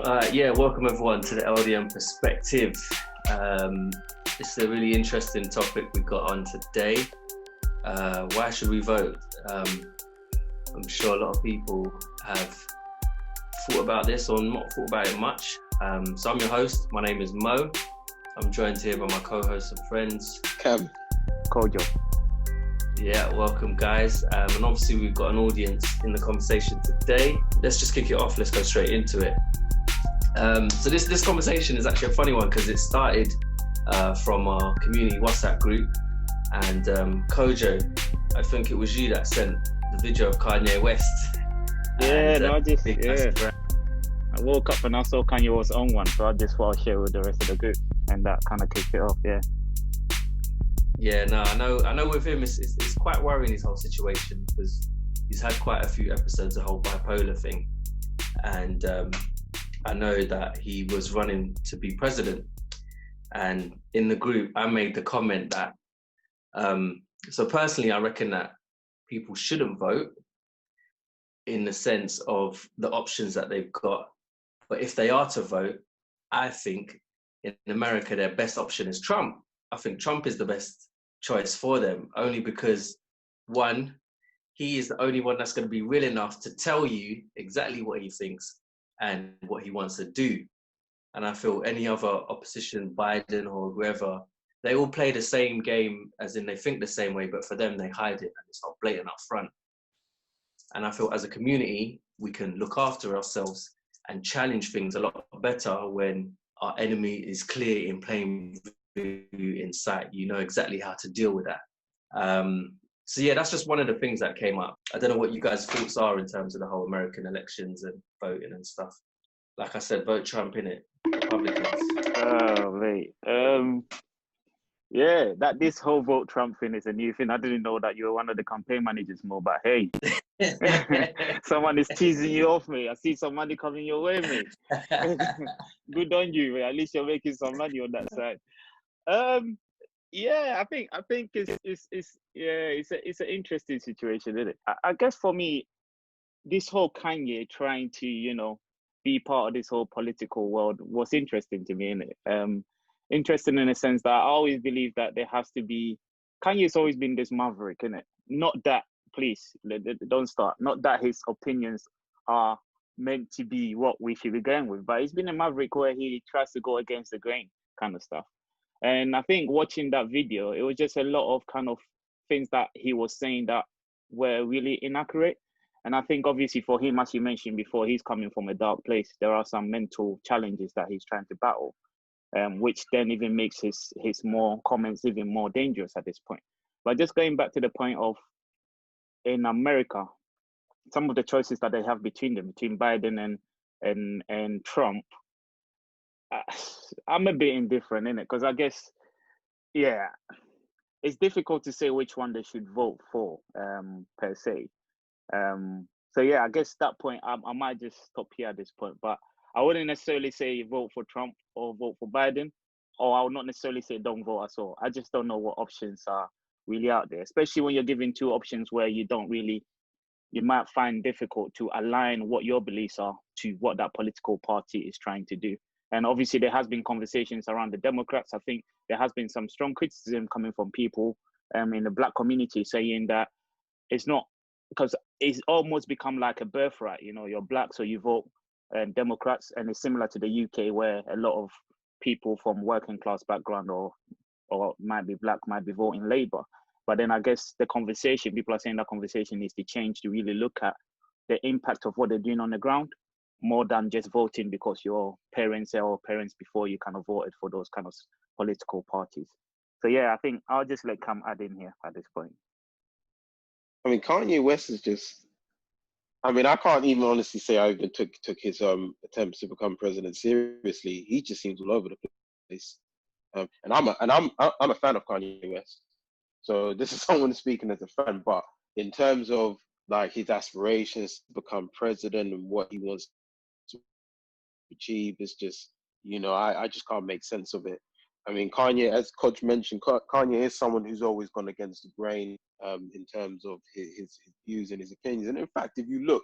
Yeah, welcome everyone to the LDM Perspective. It's a really interesting topic we got on today. Why should we vote? I'm sure a lot of people have thought about this or not thought about it much. So I'm your host. My name is Mo. I'm joined here by my co-hosts and friends. Cam. Kojo. Yeah, welcome guys. And obviously we've got an audience in the conversation today. Let's just kick it off. Let's go straight into it. So this conversation is actually a funny one because it started from our community WhatsApp group, and Kojo, I think it was you that sent the video of Kanye West. Yeah, and, I woke up and I saw Kanye was on one, so I just thought I'd share with the rest of the group, and that kind of kicked it off. Yeah, no, I know. With him, it's quite worrying, his whole situation, because he's had quite a few episodes, the whole bipolar thing, and I know that he was running to be president, and in the group I made the comment that so personally I reckon that people shouldn't vote in the sense of the options that they've got, but if they are to vote, I think in America their best option is Trump. I think Trump is the best choice for them, only because one, he is the only one that's going to be real enough to tell you exactly what he thinks and what he wants to do. And I feel any other opposition, Biden or whoever, they all play the same game, as in they think the same way, but for them they hide it and it's not blatant up front. And I feel as a community, we can look after ourselves and challenge things a lot better when our enemy is clear in plain view in sight. You know exactly how to deal with that. So yeah, that's just one of the things that came up. I don't know what you guys' thoughts are in terms of the whole American elections and voting and stuff. Like I said, vote Trump, innit? Republicans. Oh, mate. Yeah, that this whole vote Trump thing is a new thing. I didn't know that you were one of the campaign managers, Mo, but hey, someone is teasing you off, mate. I see some money coming your way, mate. Good on you, mate. At least you're making some money on that side. Yeah, I think it's an interesting situation, isn't it? I guess for me, this whole Kanye trying to, be part of this whole political world was interesting to me, innit? Interesting in the sense that I always believe that there has to be, Kanye's always been this maverick, innit? Not that, please, don't start, not that his opinions are meant to be what we should be going with, but he's been a maverick where he tries to go against the grain kind of stuff. And I think watching that video, it was just a lot of kind of things that he was saying that were really inaccurate. And I think obviously for him, as you mentioned before, he's coming from a dark place. There are some mental challenges that he's trying to battle, which then even makes his more comments even more dangerous at this point. But just going back to the point of in America, some of the choices that they have between Biden and Trump, I'm a bit indifferent in it, because I guess, yeah, it's difficult to say which one they should vote for per se. So yeah, I guess that point I might just stop here at this point, but I wouldn't necessarily say vote for Trump or vote for Biden, or I would not necessarily say don't vote at all. I just don't know what options are really out there, especially when you're given two options where you might find difficult to align what your beliefs are to what that political party is trying to do. And obviously there has been conversations around the Democrats. I think there has been some strong criticism coming from people in the Black community saying that it's not, because it's almost become like a birthright. You're Black, so you vote Democrats, and it's similar to the UK where a lot of people from working class background or might be Black might be voting Labour. But then I guess people are saying that conversation needs to change to really look at the impact of what they're doing on the ground, more than just voting because your parents or parents before you kind of voted for those kind of political parties. So yeah, I think I'll just let Cam add in here at this point. I mean, Kanye West is just, I mean, I can't even honestly say I even took his attempts to become president seriously. He just seems all over the place. And I'm a fan of Kanye West. So this is someone speaking as a fan, but in terms of like his aspirations to become president and what he wants to achieve, it's just, I just can't make sense of it. I mean, Kanye, as Coach mentioned, Kanye is someone who's always gone against the grain in terms of his views and his opinions. And in fact, if you look,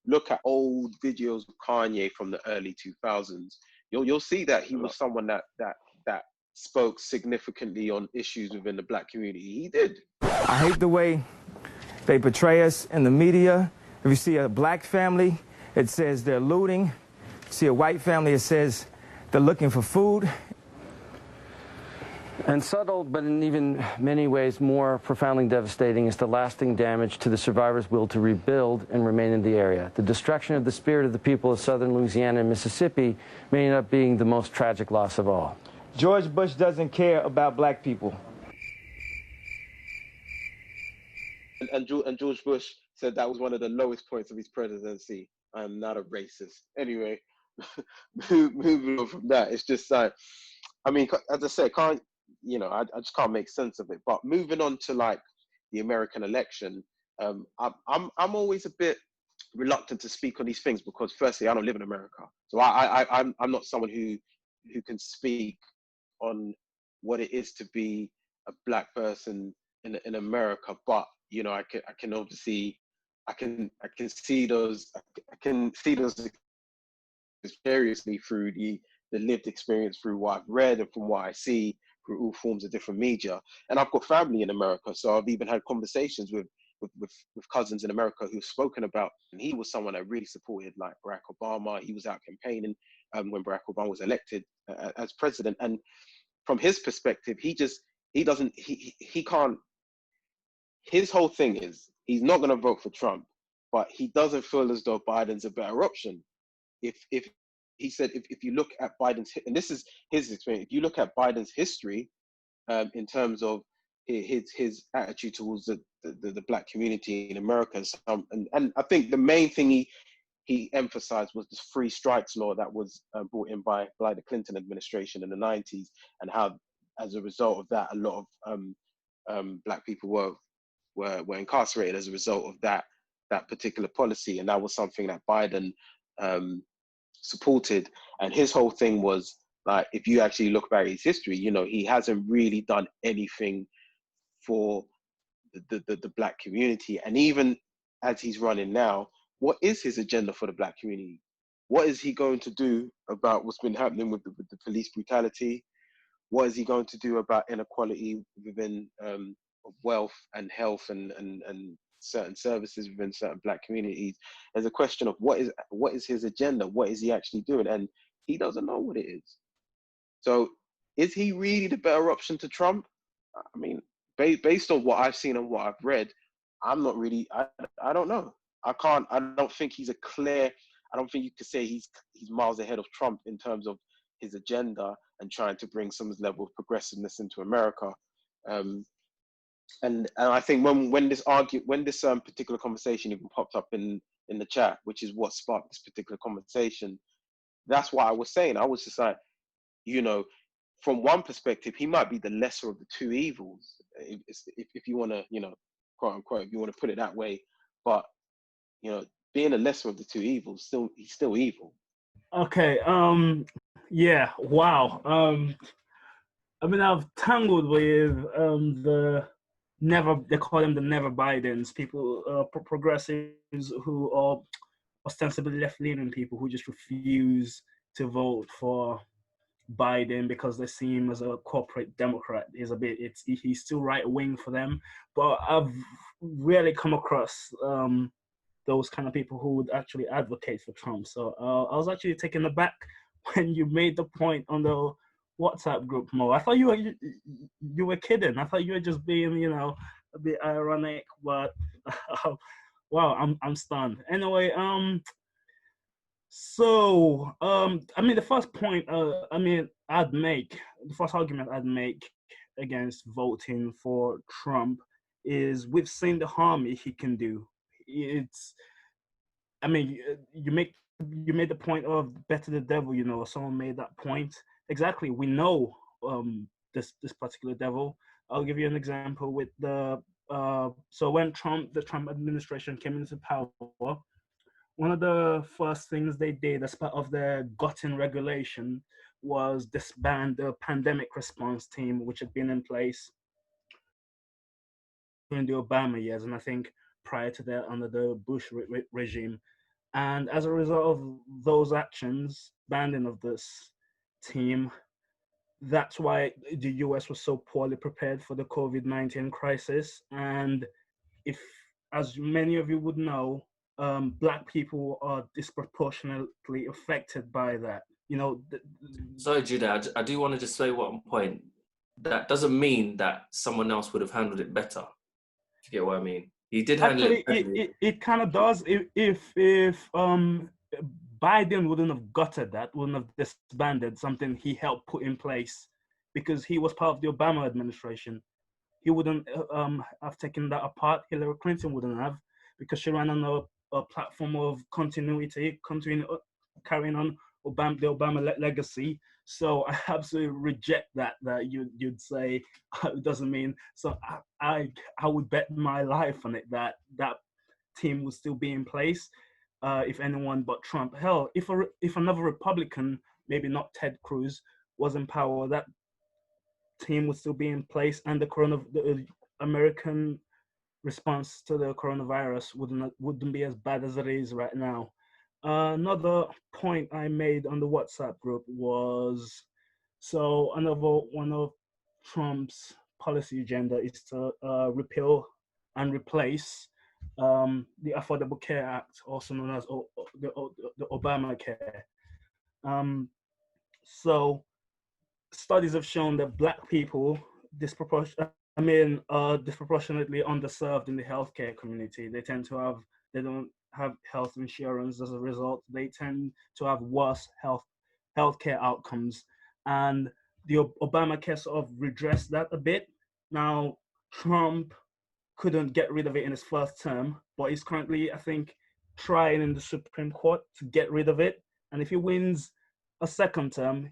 look at old videos of Kanye from the early 2000s, you'll see that he was someone that spoke significantly on issues within the black community. He did. I hate the way they portray us in the media. If you see a black family, it says they're looting. See a white family, it says they're looking for food. And subtle, but in even many ways more profoundly devastating, is the lasting damage to the survivors' will to rebuild and remain in the area. The destruction of the spirit of the people of southern Louisiana and Mississippi may end up being the most tragic loss of all. George Bush doesn't care about black people. And George Bush said that was one of the lowest points of his presidency. I'm not a racist. Anyway, moving on from that, it's just like, I mean, as I say, I just can't make sense of it. But moving on to like the American election, I'm always a bit reluctant to speak on these things because, firstly, I don't live in America, so I'm not someone who can speak on what it is to be a black person in America. But I can obviously I can see those seriously through the lived experience, through what I've read and from what I see through all forms of different media. And I've got family in America, so I've even had conversations with cousins in America who've spoken about, and he was someone that really supported like Barack Obama. He was out campaigning when Barack Obama was elected as president. And from his perspective, he can't, his whole thing is he's not going to vote for Trump, but he doesn't feel as though Biden's a better option. If he said, if you look at Biden's, and this is his experience, if you look at Biden's history in terms of his attitude towards the black community in America, and I think the main thing he emphasized was this free strikes law that was brought in by the Clinton administration in the 90s, and how as a result of that, a lot of black people were incarcerated as a result of that particular policy. And that was something that Biden supported. And his whole thing was like, if you actually look back at his history, he hasn't really done anything for the black community. And even as he's running now, what is his agenda for the black community? What is he going to do about what's been happening with the police brutality? What is he going to do about inequality within wealth and health and certain services within certain black communities? There's a question of what is his agenda? What is he actually doing? And he doesn't know what it is. So is he really the better option to Trump? I mean, based on what I've seen and what I've read, I'm not really, I don't know. I don't think he's I don't think you could say he's miles ahead of Trump in terms of his agenda and trying to bring some level of progressiveness into America. And I think when this particular conversation even popped up in the chat, which is what sparked this particular conversation, that's what I was saying. I was just like, from one perspective, he might be the lesser of the two evils, if you want to, quote unquote, if you want to put it that way. But being a lesser of the two evils, he's still evil. Okay. Yeah. Wow. I mean, I've tangled with they call them the never Bidens, people, progressives who are ostensibly left-leaning people who just refuse to vote for Biden because they see him as a corporate Democrat. He's still right-wing for them. But I've rarely come across those kind of people who would actually advocate for Trump. So I was actually taken aback when you made the point on the WhatsApp group, Mo. I thought you were kidding. I thought you were just being, a bit ironic. But wow, I'm stunned. Anyway, so I mean, the first point, the first argument I'd make against voting for Trump is we've seen the harm he can do. You made the point of better the devil. Someone made that point. Exactly. We know this particular devil. I'll give you an example with so when the Trump administration came into power, one of the first things they did as part of their gutting regulation was disband the pandemic response team, which had been in place during the Obama years, and I think prior to that under the Bush regime. And as a result of those actions, banning of this team, that's why the US was so poorly prepared for the COVID-19 crisis. And if, as many of you would know, Black people are disproportionately affected by that. You know, Sorry, Judah, I do want to just say one point. That doesn't mean that someone else would have handled it better. If you get what I mean. He did handle actually, it badly. it kind of does. If Biden wouldn't have gutted that, wouldn't have disbanded something he helped put in place, because he was part of the Obama administration, he wouldn't have taken that apart. Hillary Clinton wouldn't have, because she ran on a platform of continuity, carrying on the Obama legacy. So I absolutely reject that you'd say it doesn't mean. So I would bet my life on it that that team will still be in place, if anyone but Trump. Hell, if another Republican, maybe not Ted Cruz, was in power, that team would still be in place, and the American response to the coronavirus wouldn't be as bad as it is right now. Another point I made on the WhatsApp group was, so another one of Trump's policy agenda is to repeal and replace the Affordable Care Act, also known as the Obamacare. So studies have shown that Black people disproportionately underserved in the healthcare community. They don't have health insurance. As a result, they tend to have worse healthcare outcomes. And the Obamacare sort of redressed that a bit. Now, Trump couldn't get rid of it in his first term, but he's currently, I think, trying in the Supreme Court to get rid of it. And if he wins a second term,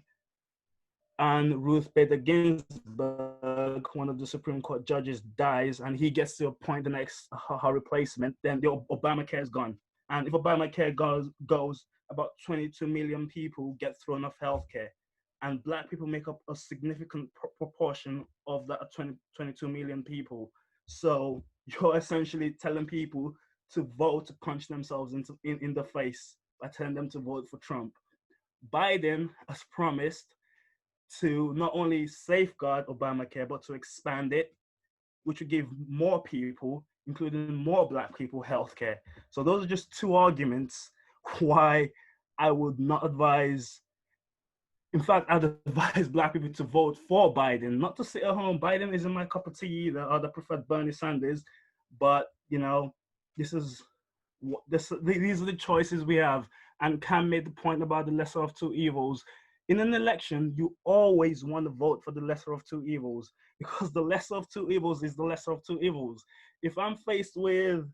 and Ruth Bader Ginsburg, one of the Supreme Court judges, dies, and he gets to appoint the next her replacement, then the Obamacare is gone. And if Obamacare goes, about 22 million people get thrown off healthcare, and Black people make up a significant proportion of that 22 million people. So you're essentially telling people to vote to punch themselves in the face by telling them to vote for Trump. Biden has promised to not only safeguard Obamacare, but to expand it, which would give more people, including more Black people, healthcare. So those are just two arguments why I would not advise. In fact, I'd advise Black people to vote for Biden, not to sit at home. Biden isn't my cup of tea either. I'd have preferred Bernie Sanders, but you know, these are the choices we have. And Cam made the point about the lesser of two evils. In an election, you always want to vote for the lesser of two evils, because the lesser of two evils is the lesser of two evils. If I'm faced with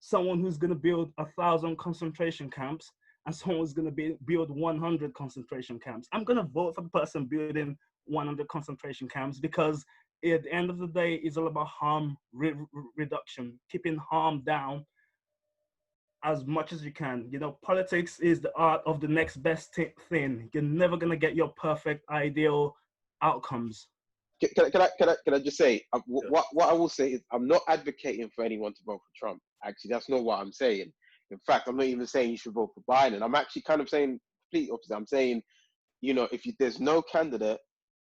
someone who's going to build 1,000 concentration camps and someone who's going to build 100 concentration camps, I'm going to vote for the person building 100 concentration camps, because at the end of the day, it's all about harm reduction, keeping harm down as much as you can. You know, politics is the art of the next best thing. You're never gonna get your perfect ideal outcomes. Can I just say, what I will say is, I'm not advocating for anyone to vote for Trump. Actually, that's not what I'm saying. In fact, I'm not even saying you should vote for Biden. I'm actually kind of saying complete opposite. I'm saying, you know, if there's no candidate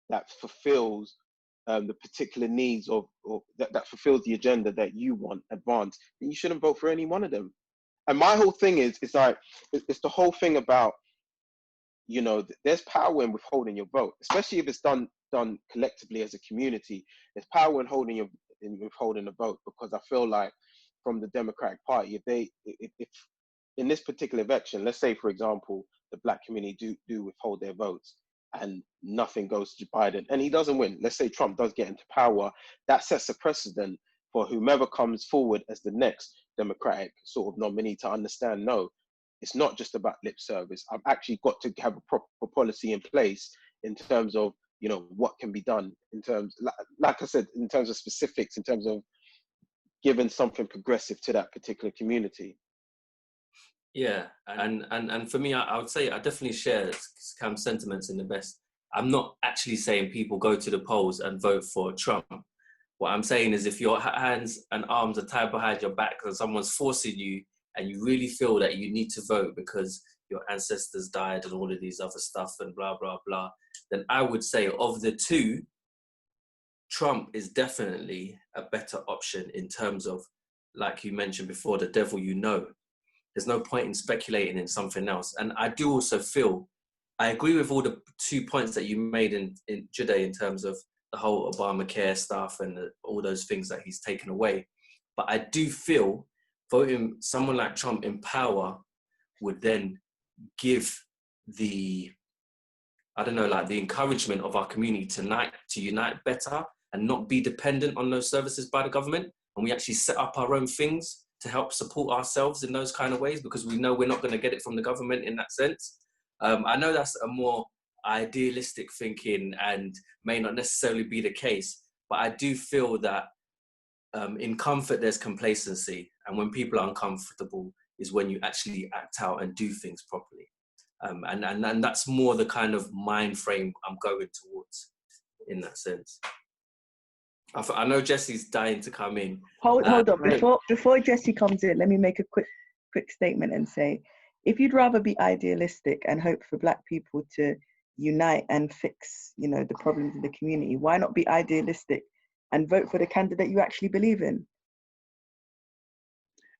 that fulfills the particular needs or that fulfills the agenda that you want advanced, then you shouldn't vote for any one of them. And my whole thing is, it's the whole thing about, you know, there's power in withholding your vote, especially if it's done collectively as a community. There's power in withholding a vote, because I feel like from the Democratic Party, if in this particular election, let's say, for example, the Black community do withhold their votes and nothing goes to Biden and he doesn't win, let's say Trump does get into power, that sets a precedent for whomever comes forward as the next Democratic sort of nominee to understand, no, it's not just about lip service. I've actually got to have a proper policy in place in terms of, you know, what can be done in terms, like I said, in terms of specifics, in terms of giving something progressive to that particular community. Yeah, and for me, I would say I definitely share Cam's sentiments in the best. I'm not actually saying people go to the polls and vote for Trump. What I'm saying is, if your hands and arms are tied behind your back and someone's forcing you and you really feel that you need to vote because your ancestors died and all of these other stuff and blah, blah, blah, then I would say of the two, Trump is definitely a better option in terms of, like you mentioned before, the devil you know. There's no point in speculating in something else. And I do also feel, I agree with all the 2 points that you made in Jude in terms of the whole Obamacare stuff and all those things that he's taken away. But I do feel voting someone like Trump in power would then give the, I don't know, like the encouragement of our community to unite better and not be dependent on those services by the government. And we actually set up our own things to help support ourselves in those kind of ways, because we know we're not going to get it from the government in that sense. I know that's a more idealistic thinking and may not necessarily be the case, but I do feel that in comfort, there's complacency. And when people are uncomfortable is when you actually act out and do things properly. And that's more the kind of mind frame I'm going towards in that sense. I know Jesse's dying to come in. Hold on. Before Jesse comes in, let me make a quick statement and say, if you'd rather be idealistic and hope for Black people to unite and fix, the problems in the community, why not be idealistic and vote for the candidate you actually believe in?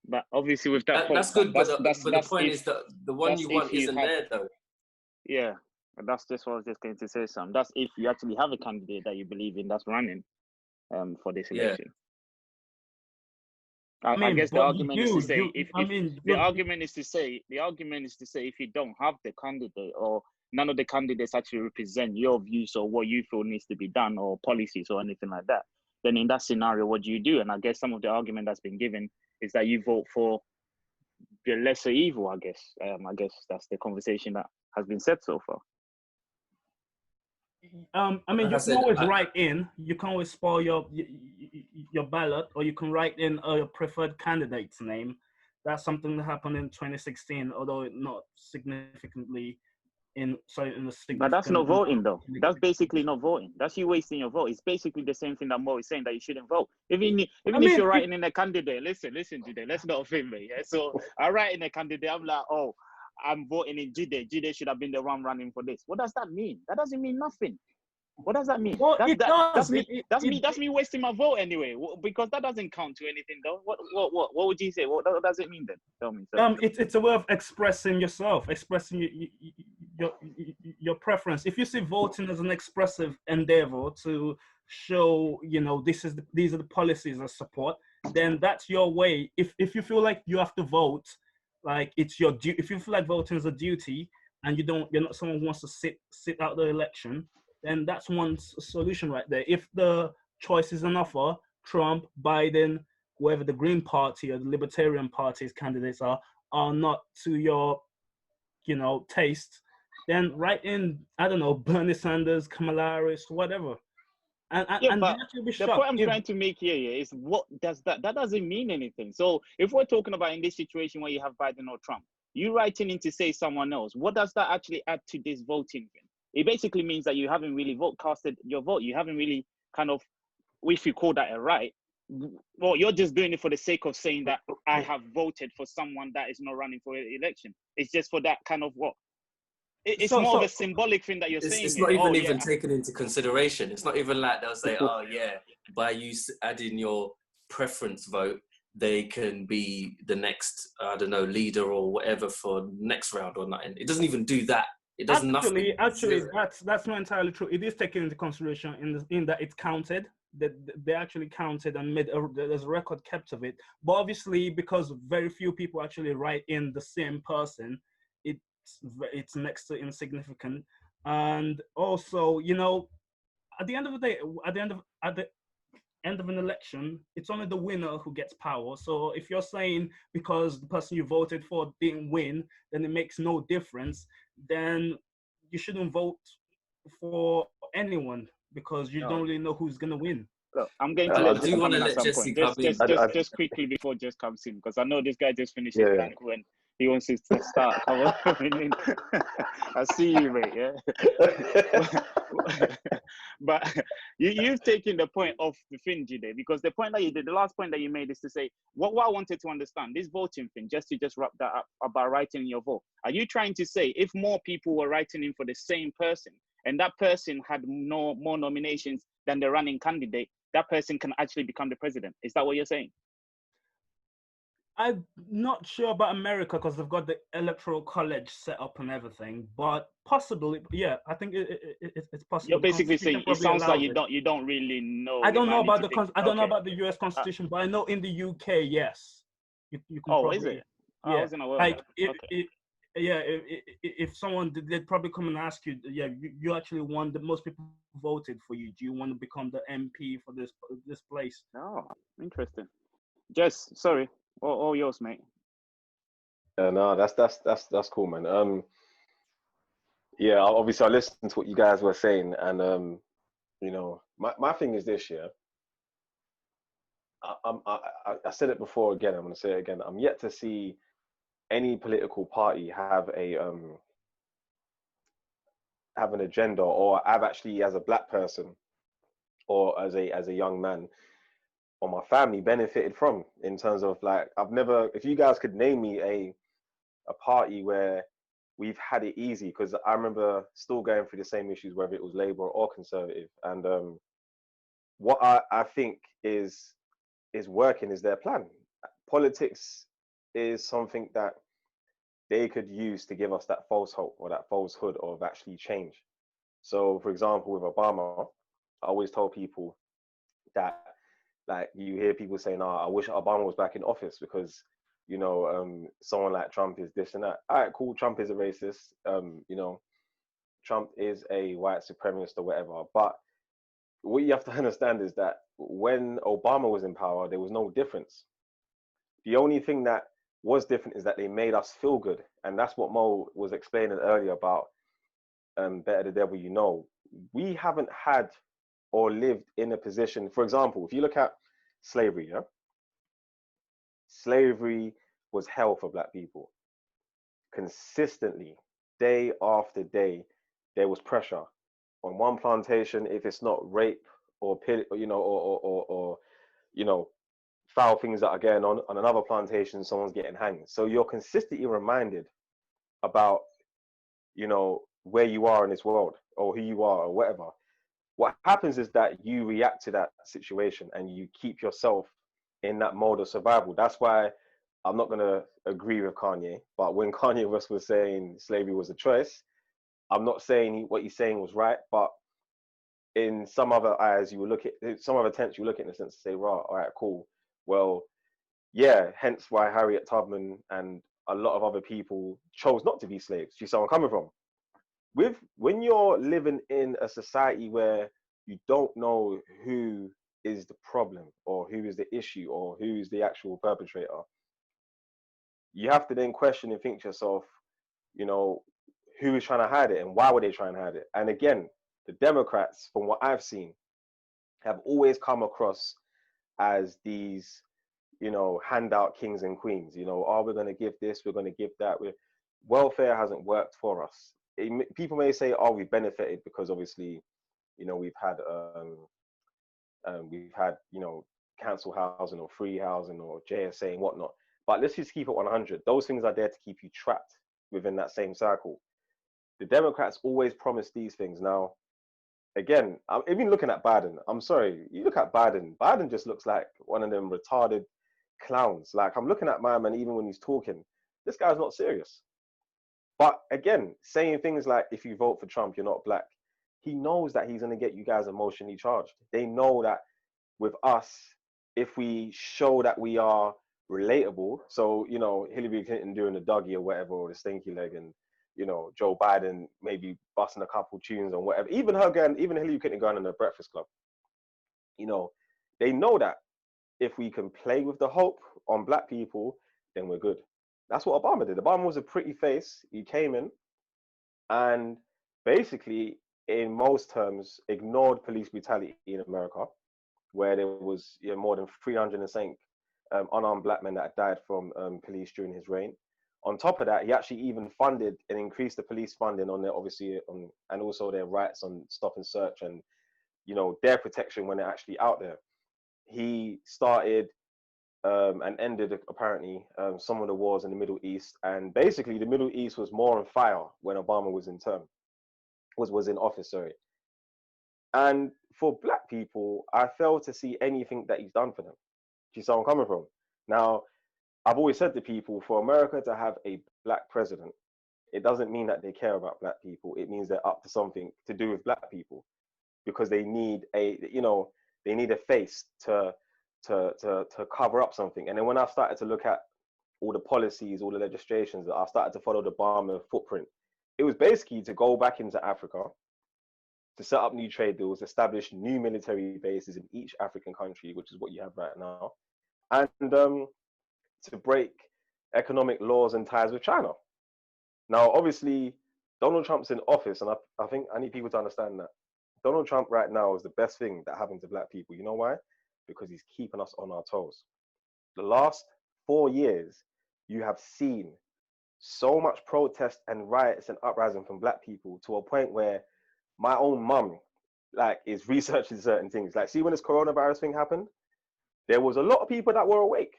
But obviously with that that's good, but the point is that the one you want isn't there though. Yeah, that's just what I was just going to say, Sam. That's if you actually have a candidate that you believe in that's running for this election. I guess the argument is to say the argument is to say if you don't have the candidate or none of the candidates actually represent your views or what you feel needs to be done or policies or anything like that, then in that scenario, what do you do? And I guess some of the argument that's been given is that you vote for the lesser evil, I guess. I guess that's the conversation that has been said so far. You can always write in. You can always spoil your ballot, or you can write in a preferred candidate's name. That's something that happened in 2016, although not significantly But that's not voting, though. That's basically not voting. That's you wasting your vote. It's basically the same thing that Mo is saying, that you shouldn't vote. Even if you're writing in a candidate, listen today. Let's not offend me. Yeah? So I write in a candidate. I'm like, oh, I'm voting in Jude. Jude should have been the one running for this. What does that mean? That doesn't mean nothing. What does that mean? Well, that's me wasting my vote anyway, because that doesn't count to anything, though. What would you say? What does it mean then? Tell me. It's a way of expressing yourself, expressing your preference. If you see voting as an expressive endeavor to show, these are the policies I support, then that's your way. If you feel like you have to vote, like it's your duty. If you feel like voting is a duty, and you're not someone who wants to sit out the election, then that's one solution right there. If the choice is an offer, Trump, Biden, whoever the Green Party or the Libertarian Party's candidates are not to your, taste, then write in, I don't know, Bernie Sanders, Kamala Harris, whatever. But the point I'm trying to make here is, what does that doesn't mean anything. So if we're talking about in this situation where you have Biden or Trump, you writing in to say someone else, what does that actually add to this voting thing? It basically means that you haven't really casted your vote. You haven't really kind of, if you call that a right, well, you're just doing it for the sake of saying that I have voted for someone that is not running for an election. It's just for that kind of what? It's more of a symbolic thing that you're saying. It's not even taken into consideration. It's not even like they'll say, oh yeah, by you adding your preference vote, they can be the next, I don't know, leader or whatever for next round or nothing. It doesn't even do that. It does nothing. Actually, that's not entirely true. It is taken into consideration in that it's counted. That they actually counted and there's a record kept of it. But obviously, because very few people actually write in the same person, it's next to insignificant. And also, at the end of the day, at the end of an election, it's only the winner who gets power. So if you're saying because the person you voted for didn't win, then it makes no difference, then you shouldn't vote for anyone, because you don't really know who's going to win. Look, I'm going to let Jesse come in at some point. Just quickly before Jess comes in, because I know this guy just finished his banquet he wants to start coming in. I see you, mate. Yeah. But you've taken the point off the thing, Jide, because the point that you did, the last point that you made is to say, what I wanted to understand, this voting thing, just to wrap that up about writing in your vote. Are you trying to say if more people were writing in for the same person and that person had more nominations than the running candidate, that person can actually become the president? Is that what you're saying? I'm not sure about America because they've got the electoral college set up and everything, but possibly, yeah, I think it's possible. You're basically saying it sounds like you don't really know. I don't know about I don't know Okay. about the U.S. Constitution, but I know in the UK, yes, you can. Oh, probably, is it? Yeah, I wasn't aware like of that. if someone they'd probably come and ask you, yeah, you actually won. Most people voted for you. Do you want to become the MP for this place? Oh, interesting. Jess, sorry, all yours, mate. No, that's cool, man. Yeah, obviously I listened to what you guys were saying, and you know, my thing is this, yeah. I said it before again. I'm gonna say it again. I'm yet to see any political party have an agenda, or I've actually, as a black person or as a young man, or my family benefited from, in terms of, like, I've never, if you guys could name me a party where we've had it easy, because I remember still going through the same issues, whether it was Labour or Conservative, and what I think is working is their plan. Politics is something that they could use to give us that false hope or that falsehood of actually change. So, for example, with Obama, I always told people that, like, you hear people saying, "Oh, I wish Obama was back in office because, you know, someone like Trump is this and that." All right, cool. Trump is a racist. You know, Trump is a white supremacist or whatever. But what you have to understand is that when Obama was in power, there was no difference. The only thing that was different is that they made us feel good, and that's what Mo was explaining earlier about better the devil you know. We haven't had or lived in a position, for example, if you look at slavery, yeah, slavery was hell for black people. Consistently, day after day, there was pressure on one plantation. If it's not rape or you know, or you know, foul things that are going on another plantation, someone's getting hanged. So you're consistently reminded about, you know, where you are in this world or who you are or whatever. What happens is that you react to that situation and you keep yourself in that mode of survival. That's why I'm not going to agree with Kanye, but when Kanye West was saying slavery was a choice, I'm not saying what he's saying was right, but in some other eyes, you will look at, some other tents, you look at it in a sense to say, right, all right, cool. Well, yeah, hence why Harriet Tubman and a lot of other people chose not to be slaves. Do you see where I'm coming from? When you're living in a society where you don't know who is the problem or who is the issue or who is the actual perpetrator, you have to then question and think to yourself, you know, who is trying to hide it and why were they trying to hide it? And again, the Democrats, from what I've seen, have always come across as these, you know, handout kings and queens. You know, oh, we're going to give this, we're going to give that. Welfare hasn't worked for us. People may say, oh, we benefited because obviously, you know, we've had, you know, cancel housing or free housing or JSA and whatnot. But let's just keep it 100. Those things are there to keep you trapped within that same cycle. The Democrats always promise these things. Now, again, I'm even looking at Biden. I'm sorry, you look at Biden. Biden just looks like one of them retarded clowns. Like, I'm looking at my man, even when he's talking, this guy's not serious. But again, saying things like, if you vote for Trump, you're not black. He knows that he's going to get you guys emotionally charged. They know that with us, if we show that we are relatable, so, you know, Hillary Clinton doing the doggy or whatever, or the stinky leg, and, you know, Joe Biden maybe busting a couple tunes or whatever, even Hillary Clinton going on the Breakfast Club, you know, they know that if we can play with the hope on black people, then we're good. That's what Obama did. Obama was a pretty face. He came in and basically, in most terms, ignored police brutality in America, where there was, you know, more than 300 and something unarmed black men that died from police during his reign. On top of that, he actually even funded and increased the police funding on their obviously and also their rights on stop and search and their protection when they're actually out there. He started and ended apparently some of the wars in the Middle East, and basically the Middle East was more on fire when Obama was in office, sorry. And for black people, I fail to see anything that he's done for them. Do you see where I'm coming from? Now, I've always said to people, for America to have a black president, it doesn't mean that they care about black people. It means they're up to something to do with black people, because they need a face to cover up something. And then when I started to look at all the policies, all the legislations, that I started to follow the Obama footprint, it was basically to go back into Africa, to set up new trade deals, establish new military bases in each African country, which is what you have right now, and to break economic laws and ties with China. Now, obviously, Donald Trump's in office, and I think I need people to understand that Donald Trump right now is the best thing that happened to black people. You know why? Because he's keeping us on our toes. The last 4 years, you have seen so much protest and riots and uprising from black people, to a point where my own mum is researching certain things. See, when this coronavirus thing happened, there was a lot of people that were awake.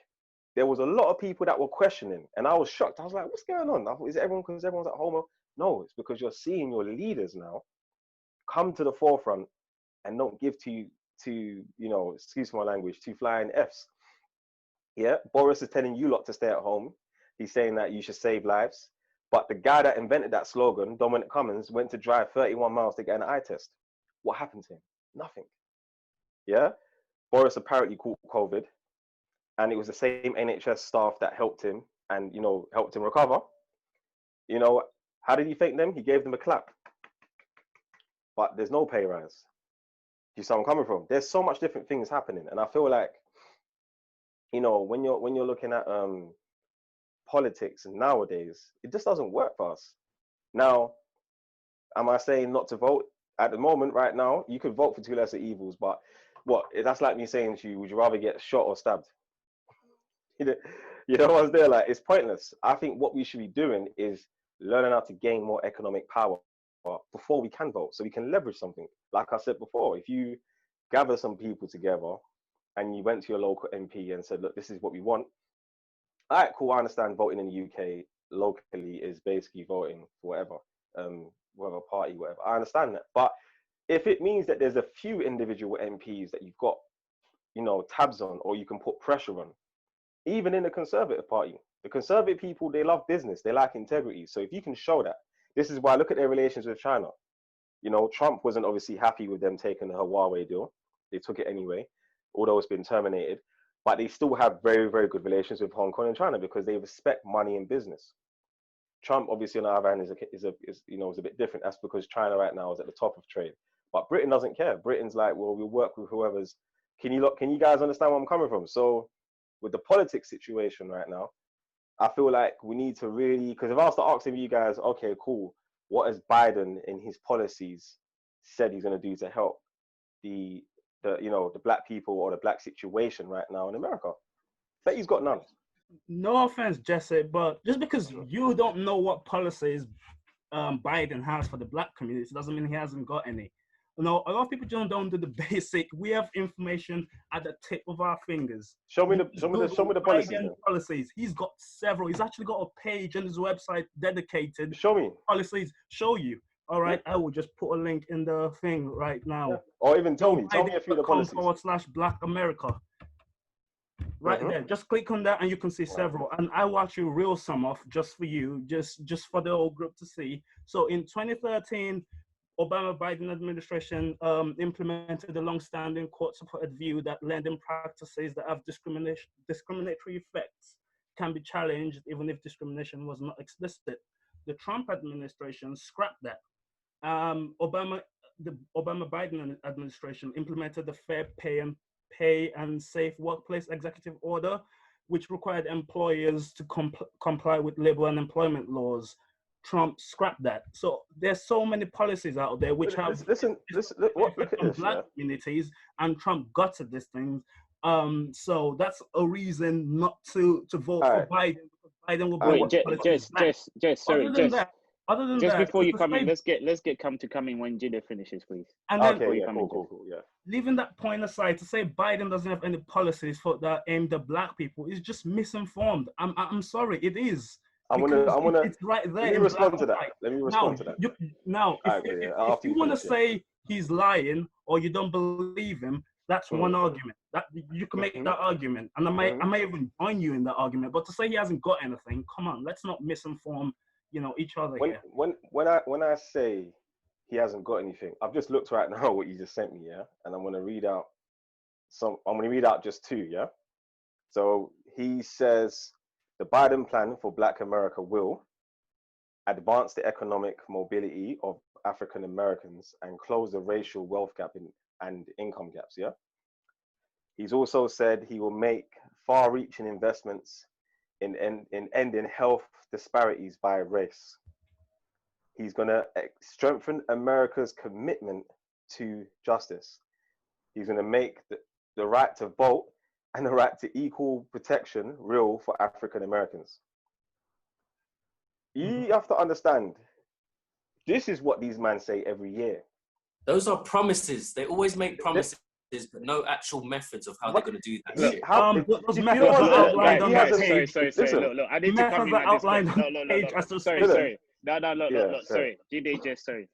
There was a lot of people that were questioning, and I was shocked. I was like, what's going on? Is it everyone because everyone's at home? No, it's because you're seeing your leaders now come to the forefront and don't give to excuse my language, to flying Fs. Yeah, Boris is telling you lot to stay at home. He's saying that you should save lives. But the guy that invented that slogan, Dominic Cummings, went to drive 31 miles to get an eye test. What happened to him? Nothing. Yeah, Boris apparently caught COVID, and it was the same NHS staff that helped him and helped him recover. How did he thank them? He gave them a clap. But there's no pay rise. You see where I'm coming from? There's so much different things happening, and I feel like, when you're looking at politics nowadays, it just doesn't work for us. Now, am I saying not to vote? At the moment, right now, you could vote for two lesser evils, but that's like me saying to you, would you rather get shot or stabbed? What's there? It's pointless. I think what we should be doing is learning how to gain more economic power before we can vote, so we can leverage something. Like I said before, if you gather some people together and you went to your local MP and said, look, this is what we want. All right, cool. I understand voting in the UK locally is basically voting for whatever party, whatever. I understand that. But if it means that there's a few individual MPs that you've got, tabs on, or you can put pressure on, even in the Conservative Party, the Conservative people, they love business. They like integrity. So if you can show that, this is why, look at their relations with China. Trump wasn't obviously happy with them taking the Huawei deal. They took it anyway, although it's been terminated. But they still have very, very good relations with Hong Kong and China because they respect money and business. Trump, obviously, on the other hand, is a bit different. That's because China right now is at the top of trade. But Britain doesn't care. Britain's like, well, we'll work with whoever's. Can you guys understand where I'm coming from? So with the politics situation right now, I feel like we need to really, because if I was to ask you guys, okay, cool, what has Biden in his policies said he's going to do to help the black people or the black situation right now in America? But he's got none. No offense, Jesse, but just because you don't know what policies Biden has for the black community doesn't mean he hasn't got any. A lot of people don't do the basic. We have information at the tip of our fingers. Show me the policies. He's got several. He's actually got a page on his website dedicated. Show me policies. Show you. All right, I will just put a link in the thing right now. Yeah. Or even tell me a few of the policies. /Black America. Right there. Just click on that and you can see several. And I will actually reel some off just for you, just for the whole group to see. So in 2013, Obama-Biden administration implemented the long-standing court-supported view that lending practices that have discriminatory effects can be challenged even if discrimination was not explicit. The Trump administration scrapped that. The Obama-Biden administration implemented the Fair Pay and Safe Workplace Executive Order, which required employers to comply with labor and employment laws. Trump scrapped that. So there's so many policies out there which have look at this, black communities, and Trump gutted these things. So that's a reason not to vote for Biden, because Biden will be Wait, what policies black. sorry, Other than just that, before you to come in, say, let's get come in when Jide finishes, please. and then Okay, you yeah, come in, cool, yeah. leaving that point aside, to say Biden doesn't have any policies for that aimed at black people is just misinformed. I'm sorry, it is. I Because wanna it's right there let me in black respond to and that. white. Let me Now, respond to that. if Yeah. if After you you want to finish, yeah. say he's lying or you don't believe him, that's one argument. That you can make that argument, and I may even join you in that argument. But to say he hasn't got anything, come on, let's not misinform, each other here. When I say he hasn't got anything, I've just looked right now what you just sent me, yeah, and I'm gonna read out just two, yeah. So he says the Biden plan for Black America will advance the economic mobility of African Americans and close the racial wealth gap and income gaps, yeah. He's also said he will make far-reaching investments in ending health disparities by race. He's going to strengthen America's commitment to justice. He's going to make the right to vote and the right to equal protection real for African Americans. You have to understand, this is what these men say every year. Those are promises. They always make promises, but no actual methods of how they're going to do that shit. Those methods are outlined on that page. Sorry. Look, I need to come in at this point. Sorry. Sorry. Jide, sorry.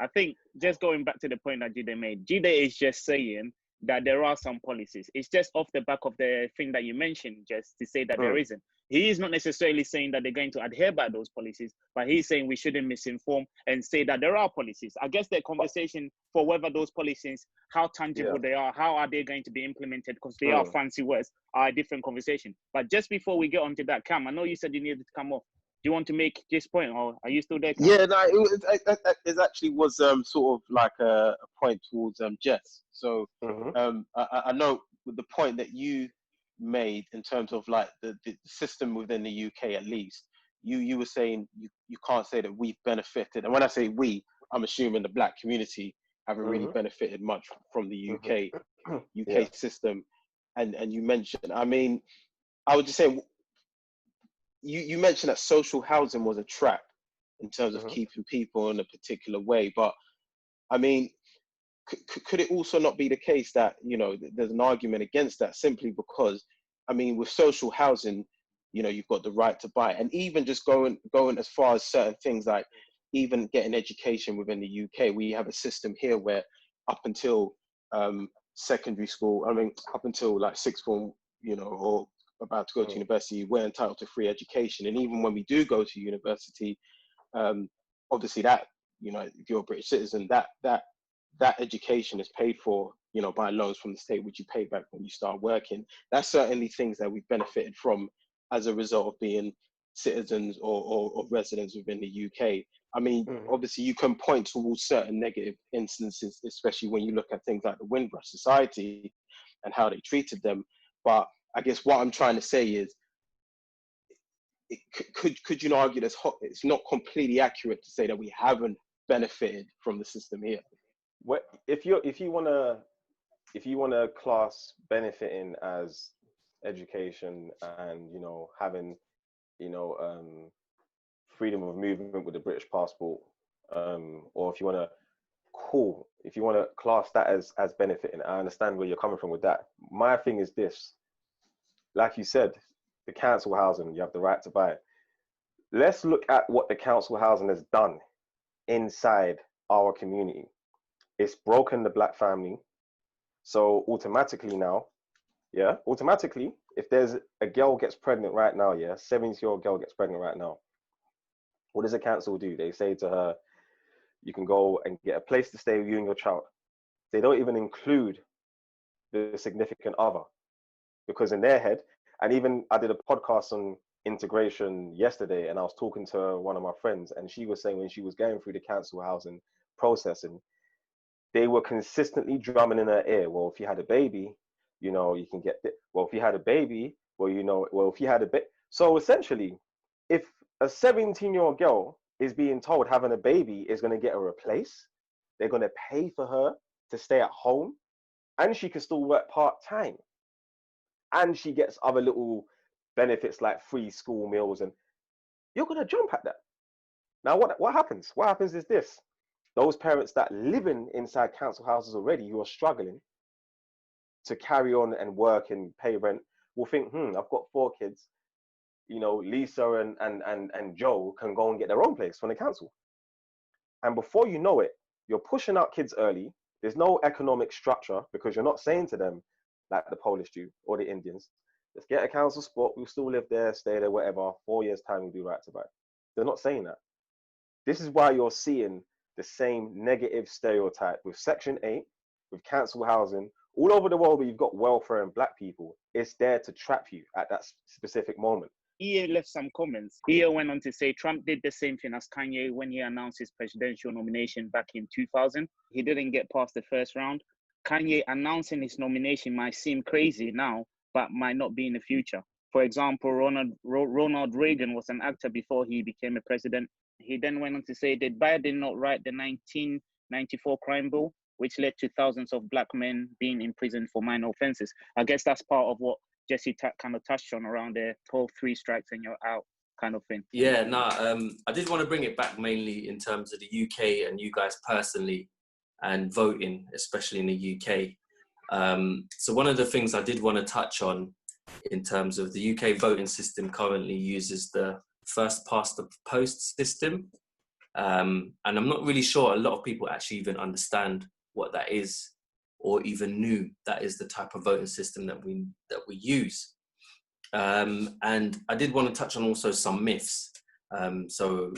I think just going back to the point that Jide made, Jide is just saying that there are some policies. It's just off the back of the thing that you mentioned, just to say that there isn't. He is not necessarily saying that they're going to adhere by those policies, but he's saying we shouldn't misinform and say that there are policies. I guess the conversation for whether those policies, how tangible they are, how are they going to be implemented, because they are fancy words, are a different conversation. But just before we get onto that, Cam, I know you said you needed to come off. Do you want to make this point, or are you still there, Cam? Yeah, no, it actually was sort of like a point towards Jess. So I know the point that you made in terms of like the system within the UK, at least you were saying you can't say that we've benefited, and when I say we, I'm assuming the black community haven't really benefited much from the UK system, and you mentioned, I mean, I would just say you mentioned that social housing was a trap in terms of keeping people in a particular way, but I mean, could it also not be the case that, there's an argument against that, simply because, I mean, with social housing, you've got the right to buy, and even just going as far as certain things like even getting education within the UK, we have a system here where up until secondary school, I mean, up until like sixth form, or about to go to university, we're entitled to free education. And even when we do go to university, obviously that, if you're a British citizen, that education is paid for, by loans from the state, which you pay back when you start working. That's certainly things that we've benefited from as a result of being citizens or residents within the UK. I mean, obviously you can point towards certain negative instances, especially when you look at things like the Windrush Society and how they treated them. But I guess what I'm trying to say is, could you not argue that it's not completely accurate to say that we haven't benefited from the system here? What if you wanna class benefiting as education and having freedom of movement with the British passport, or if you wanna class that as benefiting, I understand where you're coming from with that. My thing is this, like you said, the council housing, you have the right to buy it. Let's look at what the council housing has done inside our community. It's broken the black family. So automatically now, if there's a girl gets pregnant right now, 70-year-old girl gets pregnant right now, what does the council do? They say to her, you can go and get a place to stay with you and your child. They don't even include the significant other, because in their head, and even I did a podcast on integration yesterday, and I was talking to one of my friends, and she was saying when she was going through the council housing processing, they were consistently drumming in her ear, well, if you had a baby, you can get it. Well, if you had a baby, if you had a baby. So essentially, if a 17-year-old girl is being told having a baby is going to get her a place, they're going to pay for her to stay at home, and she can still work part-time, and she gets other little benefits like free school meals, and you're going to jump at that. Now, what happens? What happens is this. Those parents that living inside council houses already who are struggling to carry on and work and pay rent will think, I've got 4 kids. You know, Lisa and Joe can go and get their own place from the council. And before you know it, you're pushing out kids early. There's no economic structure because you're not saying to them, like the Polish do or the Indians, let's get a council spot, we'll still live there, stay there, whatever, 4 years' time, we'll do right to buy. They're not saying that. This is why you're seeing the same negative stereotype with Section 8, with council housing, all over the world where you've got welfare and black people. It's there to trap you at that specific moment. He left some comments. He went on to say Trump did the same thing as Kanye when he announced his presidential nomination back in 2000. He didn't get past the first round. Kanye announcing his nomination might seem crazy now, but might not be in the future. For example, Ronald Reagan was an actor before he became a president. He then went on to say, did Biden not write the 1994 crime bill, which led to thousands of black men being imprisoned for minor offenses? I guess that's part of what Jesse kind of touched on around the whole 3 strikes and you're out kind of thing. Yeah, I did want to bring it back mainly in terms of the UK and you guys personally and voting, especially in the UK. So one of the things I did want to touch on in terms of the UK voting system currently uses the first past the post system. And I'm not really sure a lot of people actually even understand what that is or even knew that is the type of voting system that we use. And I did want to touch on also some myths. So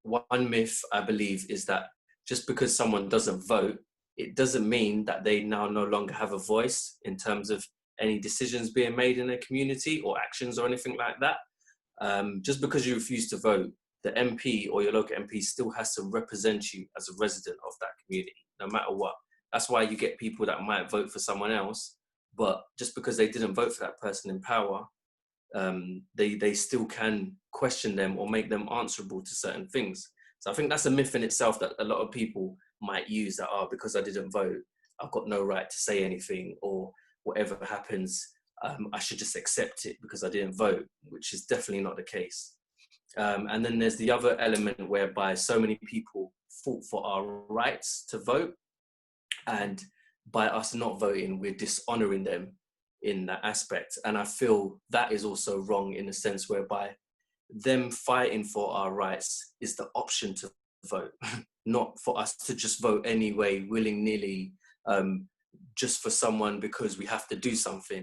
one myth I believe is that just because someone doesn't vote, it doesn't mean that they now no longer have a voice in terms of any decisions being made in their community or actions or anything like that. Just because you refuse to vote, the MP or your local MP still has to represent you as a resident of that community, no matter what. That's why you get people that might vote for someone else, but just because they didn't vote for that person in power, they still can question them or make them answerable to certain things. So I think that's a myth in itself that a lot of people might use, that, because I didn't vote, I've got no right to say anything, or whatever happens, I should just accept it because I didn't vote, which is definitely not the case. And then there's the other element whereby so many people fought for our rights to vote, and by us not voting, we're dishonouring them in that aspect. And I feel that is also wrong in the sense whereby them fighting for our rights is the option to vote, not for us to just vote anyway, willy-nilly, just for someone because we have to do something.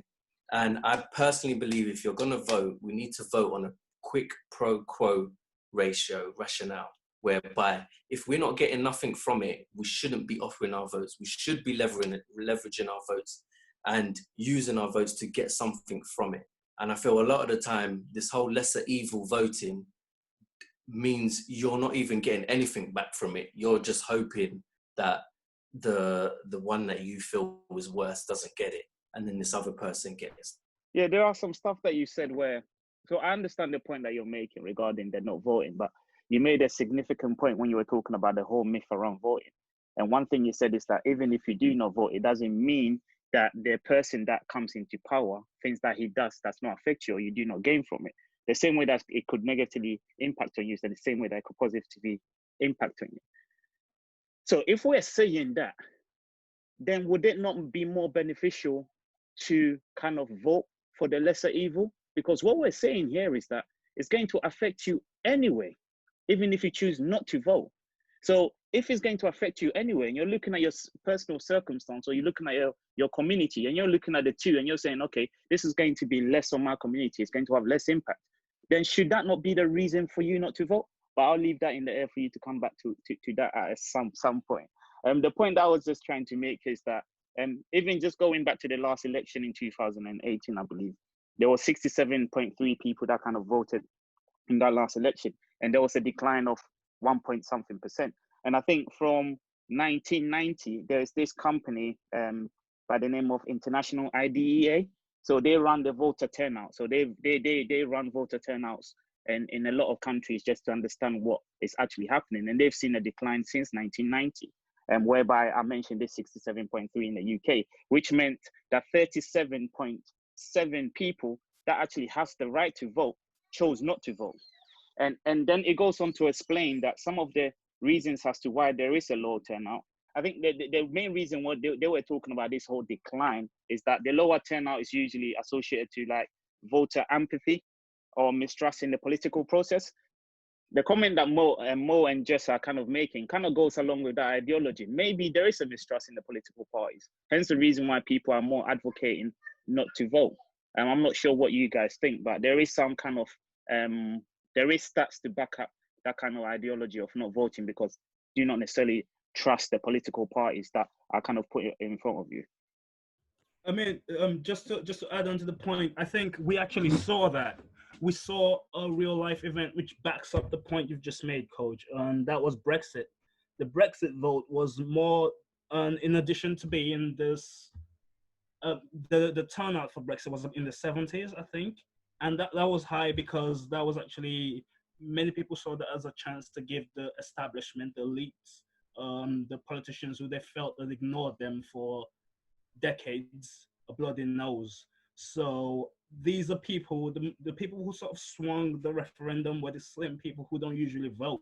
And I personally believe if you're going to vote, we need to vote on a quick pro-quo rationale, whereby if we're not getting nothing from it, we shouldn't be offering our votes. We should be leveraging our votes and using our votes to get something from it. And I feel a lot of the time, this whole lesser evil voting means you're not even getting anything back from it. You're just hoping that the one that you feel was worse doesn't get it, and then this other person gets. Yeah, there are some stuff that you said where, so I understand the point that you're making regarding the not voting, but you made a significant point when you were talking about the whole myth around voting. And one thing you said is that even if you do not vote, it doesn't mean that the person that comes into power, things that he does not affect you or you do not gain from it. The same way that it could negatively impact on you is the same way that it could positively impact on you. So if we're saying that, then would it not be more beneficial to kind of vote for the lesser evil? Because what we're saying here is that it's going to affect you anyway, even if you choose not to vote. So if it's going to affect you anyway, and you're looking at your personal circumstance, or you're looking at your community, and you're looking at the two, and you're saying, okay, this is going to be less on my community, it's going to have less impact, then should that not be the reason for you not to vote? But I'll leave that in the air for you to come back to that at some point. The point that I was just trying to make is that even just going back to the last election in 2018, I believe, there were 67.3 people that kind of voted in that last election. And there was a decline of 1.something%. And I think from 1990, there's this company by the name of International IDEA. So they run the voter turnout. So they run voter turnouts and in a lot of countries just to understand what is actually happening. And they've seen a decline since 1990. Whereby I mentioned this 67.3 in the UK, which meant that 37.7 people that actually has the right to vote chose not to vote. And then it goes on to explain that some of the reasons as to why there is a low turnout. I think the main reason what they were talking about this whole decline is that the lower turnout is usually associated to like voter apathy or mistrust in the political process. The comment that Mo and Jess are kind of making kind of goes along with that ideology. Maybe there is a mistrust in the political parties, hence the reason why people are more advocating not to vote. I'm not sure what you guys think, but there is some kind of there is stats to back up that kind of ideology of not voting because you do not necessarily trust the political parties that are kind of put in front of you. I mean, just to add on to the point, I think we actually saw that. We saw a real life event which backs up the point you've just made, Coach. That was Brexit. The Brexit vote was more, in addition to being this, the turnout for Brexit was in the 70s, I think. And that was high because that was actually, many people saw that as a chance to give the establishment, the elites, the politicians who they felt had ignored them for decades, a bloody nose. So these are people, the people who sort of swung the referendum were the same people who don't usually vote,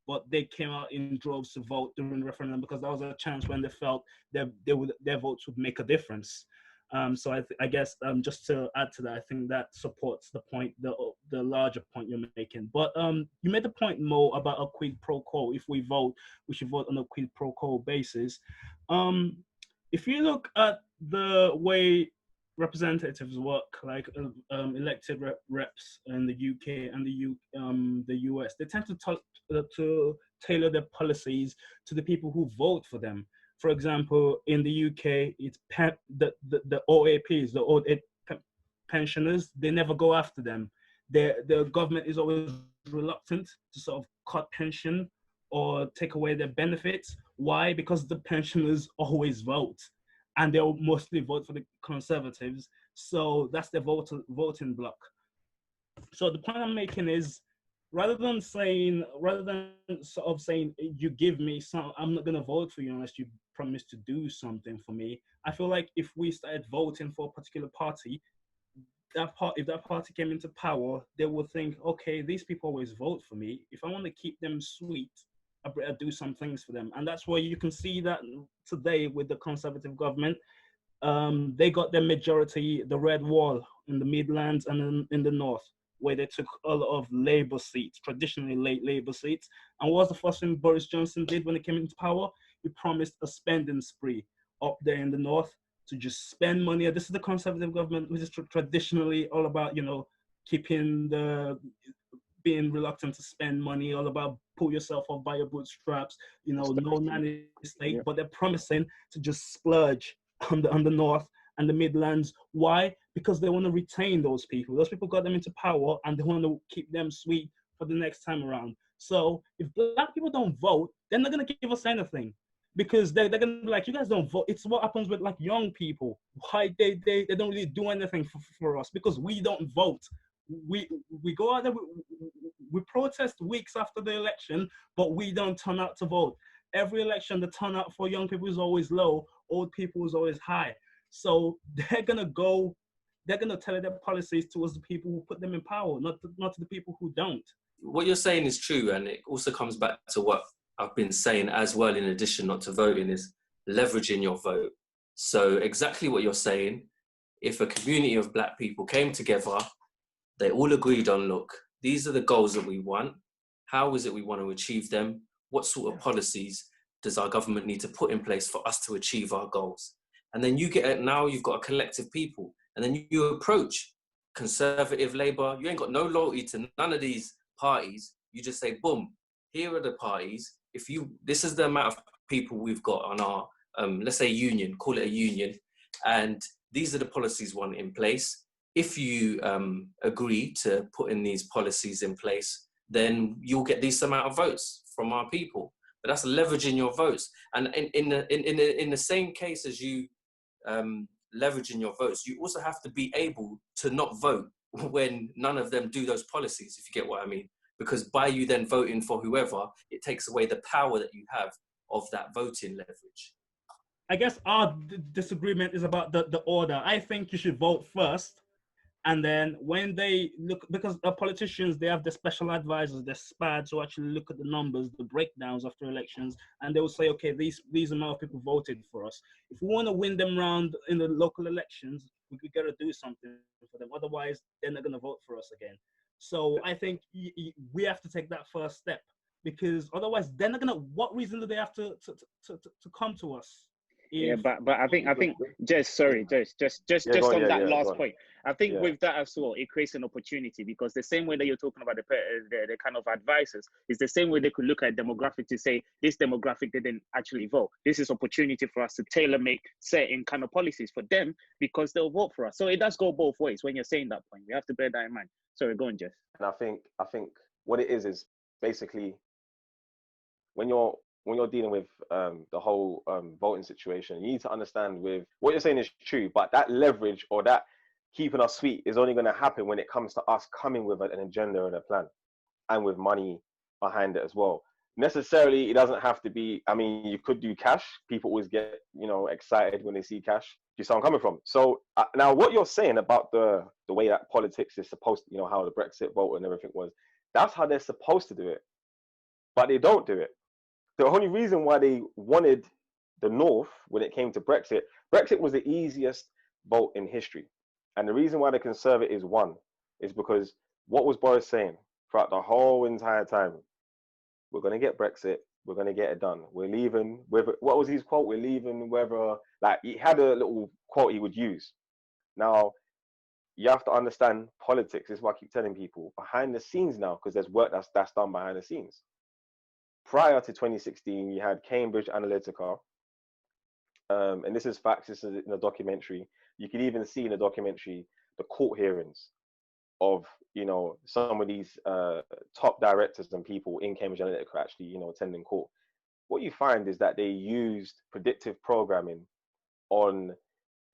but they came out in droves to vote during the referendum because that was a chance when they felt that their votes would make a difference. So I guess just to add to that, I think that supports the point, the larger point you're making. But you made the point, Mo, about a quid pro quo. If we vote, we should vote on a quid pro quo basis. If you look at the way representatives work, like elected reps in the UK and the US, they tend to tailor their policies to the people who vote for them. For example, in the UK, it's the OAPs, the old age pensioners. They never go after them. The government is always reluctant to sort of cut pension or take away their benefits. Why? Because the pensioners always vote, and they'll mostly vote for the Conservatives. So that's the voting bloc. So the point I'm making is, rather than sort of saying you give me some, I'm not gonna vote for you unless you promise to do something for me. I feel like if we started voting for a particular party, if that party came into power, they would think, okay, these people always vote for me. If I want to keep them sweet, I better do some things for them. And that's why you can see that today with the Conservative government. They got their majority, the red wall in the Midlands and in the North, where they took a lot of Labour seats, traditionally late Labour seats. And what was the first thing Boris Johnson did when he came into power? He promised a spending spree up there in the North to just spend money. This is the Conservative government, which is traditionally all about, being reluctant to spend money, all about pull yourself up by your bootstraps, no nanny state, but they're promising to just splurge on the North and the Midlands. Why? Because they want to retain those people. Those people got them into power and they want to keep them sweet for the next time around. So if black people don't vote, they're not going to give us anything, because they're going to be like, you guys don't vote. It's what happens with like young people. Why they don't really do anything for us, because we don't vote. We go out there, we protest weeks after the election, but we don't turn out to vote. Every election, the turnout for young people is always low, old people is always high. So they're gonna tell their policies towards the people who put them in power, not to the people who don't. What you're saying is true, and it also comes back to what I've been saying as well, in addition not to voting, is leveraging your vote. So exactly what you're saying, if a community of black people came together, they all agreed on, look, these are the goals that we want. How is it we want to achieve them? What sort of policies does our government need to put in place for us to achieve our goals? And then you've got a collective people. And then you approach Conservative, Labour. You ain't got no loyalty to none of these parties. You just say, boom, here are the parties. This is the amount of people we've got on our, let's say union, call it a union. And these are the policies we want in place. If you agree to put in these policies in place, then you'll get this amount of votes from our people. But that's leveraging your votes. And in the same case as you leveraging your votes, you also have to be able to not vote when none of them do those policies, if you get what I mean. Because by you then voting for whoever, it takes away the power that you have of that voting leverage. I guess our disagreement is about the order. I think you should vote first, And then when they look, because the politicians, they have the special advisors, the SPADs, who actually look at the numbers, the breakdowns after elections, and they will say, okay, these amount of people voted for us. If we want to win them round in the local elections, we got to do something for them. Otherwise, they're not going to vote for us again. So I think we have to take that first step, because otherwise they're not going to, what reason do they have to come to us? Yeah, but I think just on that last point, I think with that as well, it creates an opportunity, because the same way that you're talking about the kind of advisors is the same way they could look at demographic to say this demographic didn't actually vote. This is opportunity for us to tailor make certain kind of policies for them because they'll vote for us. So it does go both ways when you're saying that point. We have to bear that in mind. Sorry, go on, Jess. And I think what it is basically when you're dealing with the whole voting situation, you need to understand with what you're saying is true, but that leverage or that keeping us sweet is only going to happen when it comes to us coming with an agenda and a plan and with money behind it as well. Necessarily, it doesn't have to be, I mean, you could do cash. People always get, excited when they see cash. Do you see where I'm coming from? So now what you're saying about the way that politics is supposed to, how the Brexit vote and everything was, that's how they're supposed to do it. But they don't do it. The only reason why they wanted the North when it came to Brexit was the easiest vote in history. And the reason why the Conservatives won is because what was Boris saying throughout the whole entire time? We're going to get Brexit. We're going to get it done. We're leaving. What was his quote? We're leaving whether, like, he had a little quote he would use. Now, you have to understand politics. This is what I keep telling people. Behind the scenes now, because there's work that's done behind the scenes. Prior to 2016, you had Cambridge Analytica, and this is facts. This is in a documentary. You can even see in the documentary the court hearings of some of these top directors and people in Cambridge Analytica actually attending court. What you find is that they used predictive programming on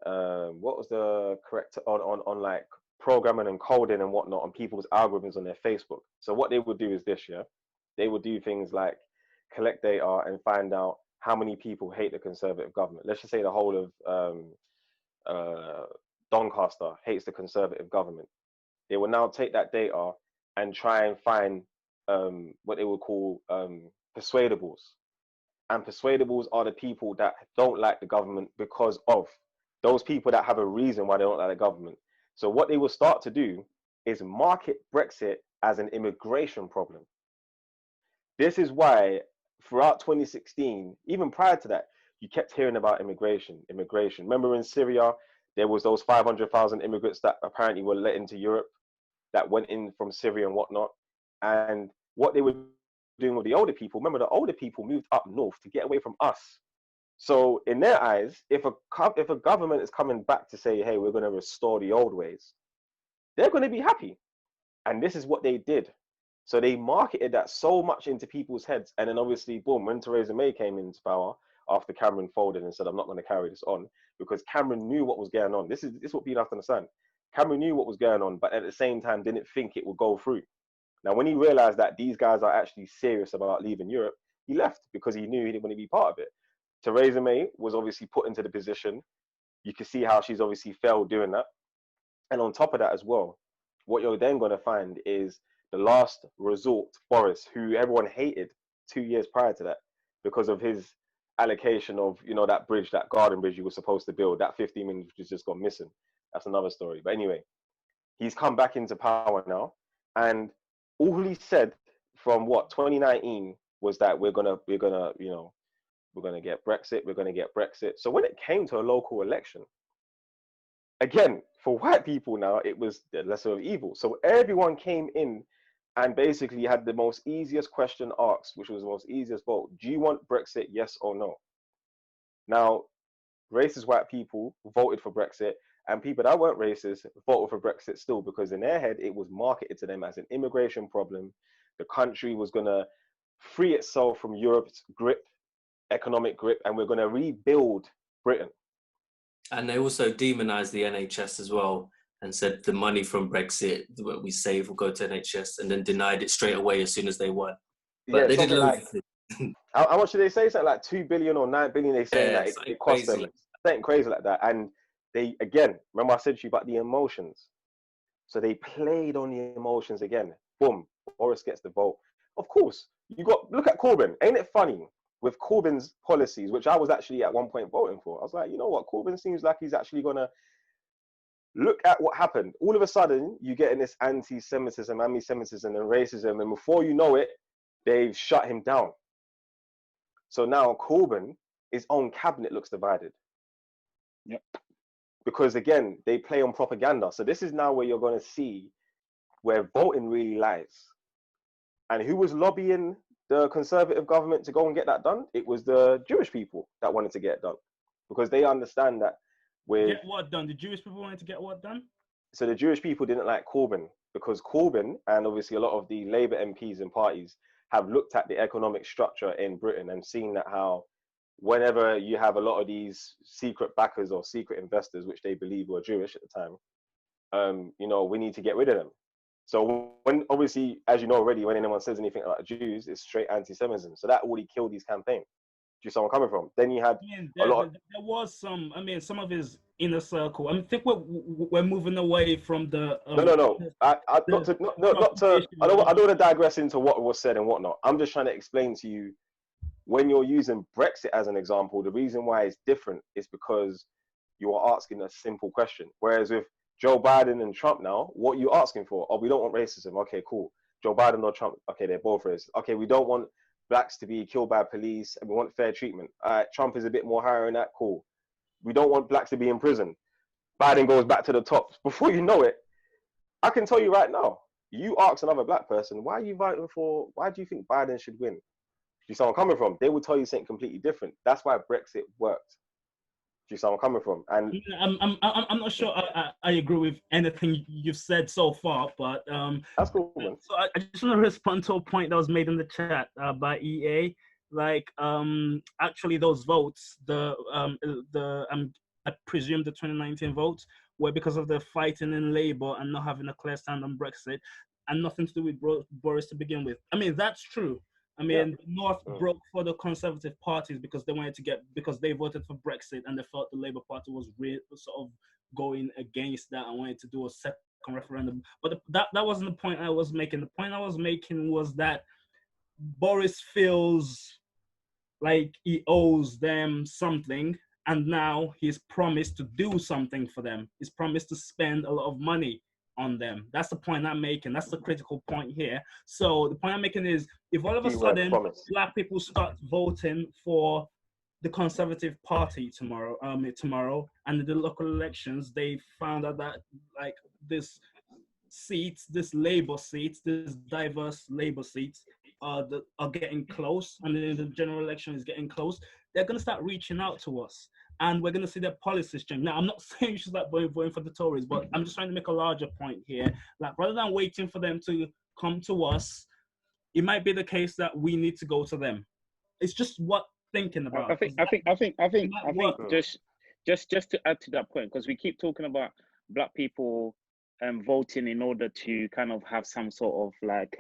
what was the correct on like programming and coding and whatnot on people's algorithms on their Facebook. So what they would do is this, they would do things like collect data and find out how many people hate the Conservative government. Let's just say the whole of Doncaster hates the Conservative government. They will now take that data and try and find what they would call persuadables. And persuadables are the people that don't like the government because of those people that have a reason why they don't like the government. So what they will start to do is market Brexit as an immigration problem. This is why throughout 2016, even prior to that, you kept hearing about immigration. Remember in Syria, there was those 500,000 immigrants that apparently were let into Europe that went in from Syria and whatnot. And what they were doing with the older people, remember the older people moved up north to get away from us. So in their eyes, if a government is coming back to say, hey, we're going to restore the old ways, they're going to be happy. And this is what they did. So they marketed that so much into people's heads. And then obviously, boom, when Theresa May came into power after Cameron folded and said, I'm not going to carry this on, because Cameron knew what was going on. This is what people have to understand. Cameron knew what was going on, but at the same time, didn't think it would go through. Now, when he realized that these guys are actually serious about leaving Europe, he left because he knew he didn't want to be part of it. Theresa May was obviously put into the position. You can see how she's obviously failed doing that. And on top of that as well, what you're then going to find is the last resort, Boris, who everyone hated 2 years prior to that because of his allocation of, that bridge, that garden bridge he was supposed to build, that 15 minutes which has just gone missing. That's another story. But anyway, he's come back into power now. And all he said from 2019 was that we're gonna get Brexit. So when it came to a local election, again, for white people now, it was the lesser of evil. So everyone came in and basically had the most easiest question asked, which was the most easiest vote. Do you want Brexit, yes or no? Now, racist white people voted for Brexit, and people that weren't racist voted for Brexit still, because in their head, it was marketed to them as an immigration problem. The country was going to free itself from Europe's grip, economic grip, and we're going to rebuild Britain. And they also demonized the NHS as well and said the money from Brexit, what we save, will go to NHS, and then denied it straight away as soon as they won. But they did loads of things. How much did they say? Something like 2 billion or 9 billion. They saying that it cost them something crazy like that. And they, again, remember I said to you about the emotions. So they played on the emotions again. Boom, Boris gets the vote. Of course, look at Corbyn. Ain't it funny with Corbyn's policies, which I was actually at one point voting for? I was like, you know what? Corbyn seems like he's actually gonna look at what happened. All of a sudden, you get in this anti-Semitism, and racism, and before you know it, they've shut him down. So now Corbyn, his own cabinet looks divided. Yep. Because again, they play on propaganda. So this is now where you're going to see where voting really lies. And who was lobbying the Conservative government to go and get that done? It was the Jewish people that wanted to get it done, because they understand that with Get what done? The Jewish people wanted to get what done? So the Jewish people didn't like Corbyn, because Corbyn and obviously a lot of the Labour MPs and parties have looked at the economic structure in Britain and seen that how whenever you have a lot of these secret backers or secret investors, which they believe were Jewish at the time, you know, we need to get rid of them. So when obviously, as you know already, when anyone says anything about Jews, it's straight anti-Semitism. So that already killed his campaign. Do you see where I'm coming from? Then you had a lot. There was some. I mean, some of his inner circle. I think we're moving away from the. No. I don't want to digress into what was said and whatnot. I'm just trying to explain to you, when you're using Brexit as an example, the reason why it's different is because you are asking a simple question. Whereas with Joe Biden and Trump now, what are you asking for? Oh, we don't want racism. Okay, cool. Joe Biden or Trump? Okay, they're both racist. Okay, we don't want blacks to be killed by police and we want fair treatment. Trump is a bit more higher in that. Cool. We don't want blacks to be in prison. Biden goes back to the top. Before you know it, I can tell you right now, you ask another black person, why do you think Biden should win? Do you see where I'm coming from? They will tell you something completely different. That's why Brexit worked. Do you see where I'm coming from? And I'm not sure I agree with anything you've said so far, but that's cool, man. So I just want to respond to a point that was made in the chat by EA. Like actually those votes, I presume the 2019 votes were because of the fighting in Labour and not having a clear stand on Brexit, and nothing to do with Boris to begin with. I mean, that's true. I mean, the North broke for the Conservative parties because they wanted to because they voted for Brexit and they felt the Labour Party was sort of going against that and wanted to do a second referendum. But that wasn't the point I was making. The point I was making was that Boris feels like he owes them something, and now he's promised to do something for them. He's promised to spend a lot of money on them. That's the point I'm making. That's the critical point here. So the point I'm making is, if all of a sudden black people start voting for the Conservative Party tomorrow, and in the local elections, they found out that like this Labour seats, this diverse Labour seats are getting close, and then the general election is getting close, they're going to start reaching out to us, and we're going to see their policies change. Now, I'm not saying you should start voting for the Tories, but I'm just trying to make a larger point here. Like, rather than waiting for them to come to us, it might be the case that we need to go to them. It's just what thinking about. I think just to add to that point, because we keep talking about black people voting in order to kind of have some sort of like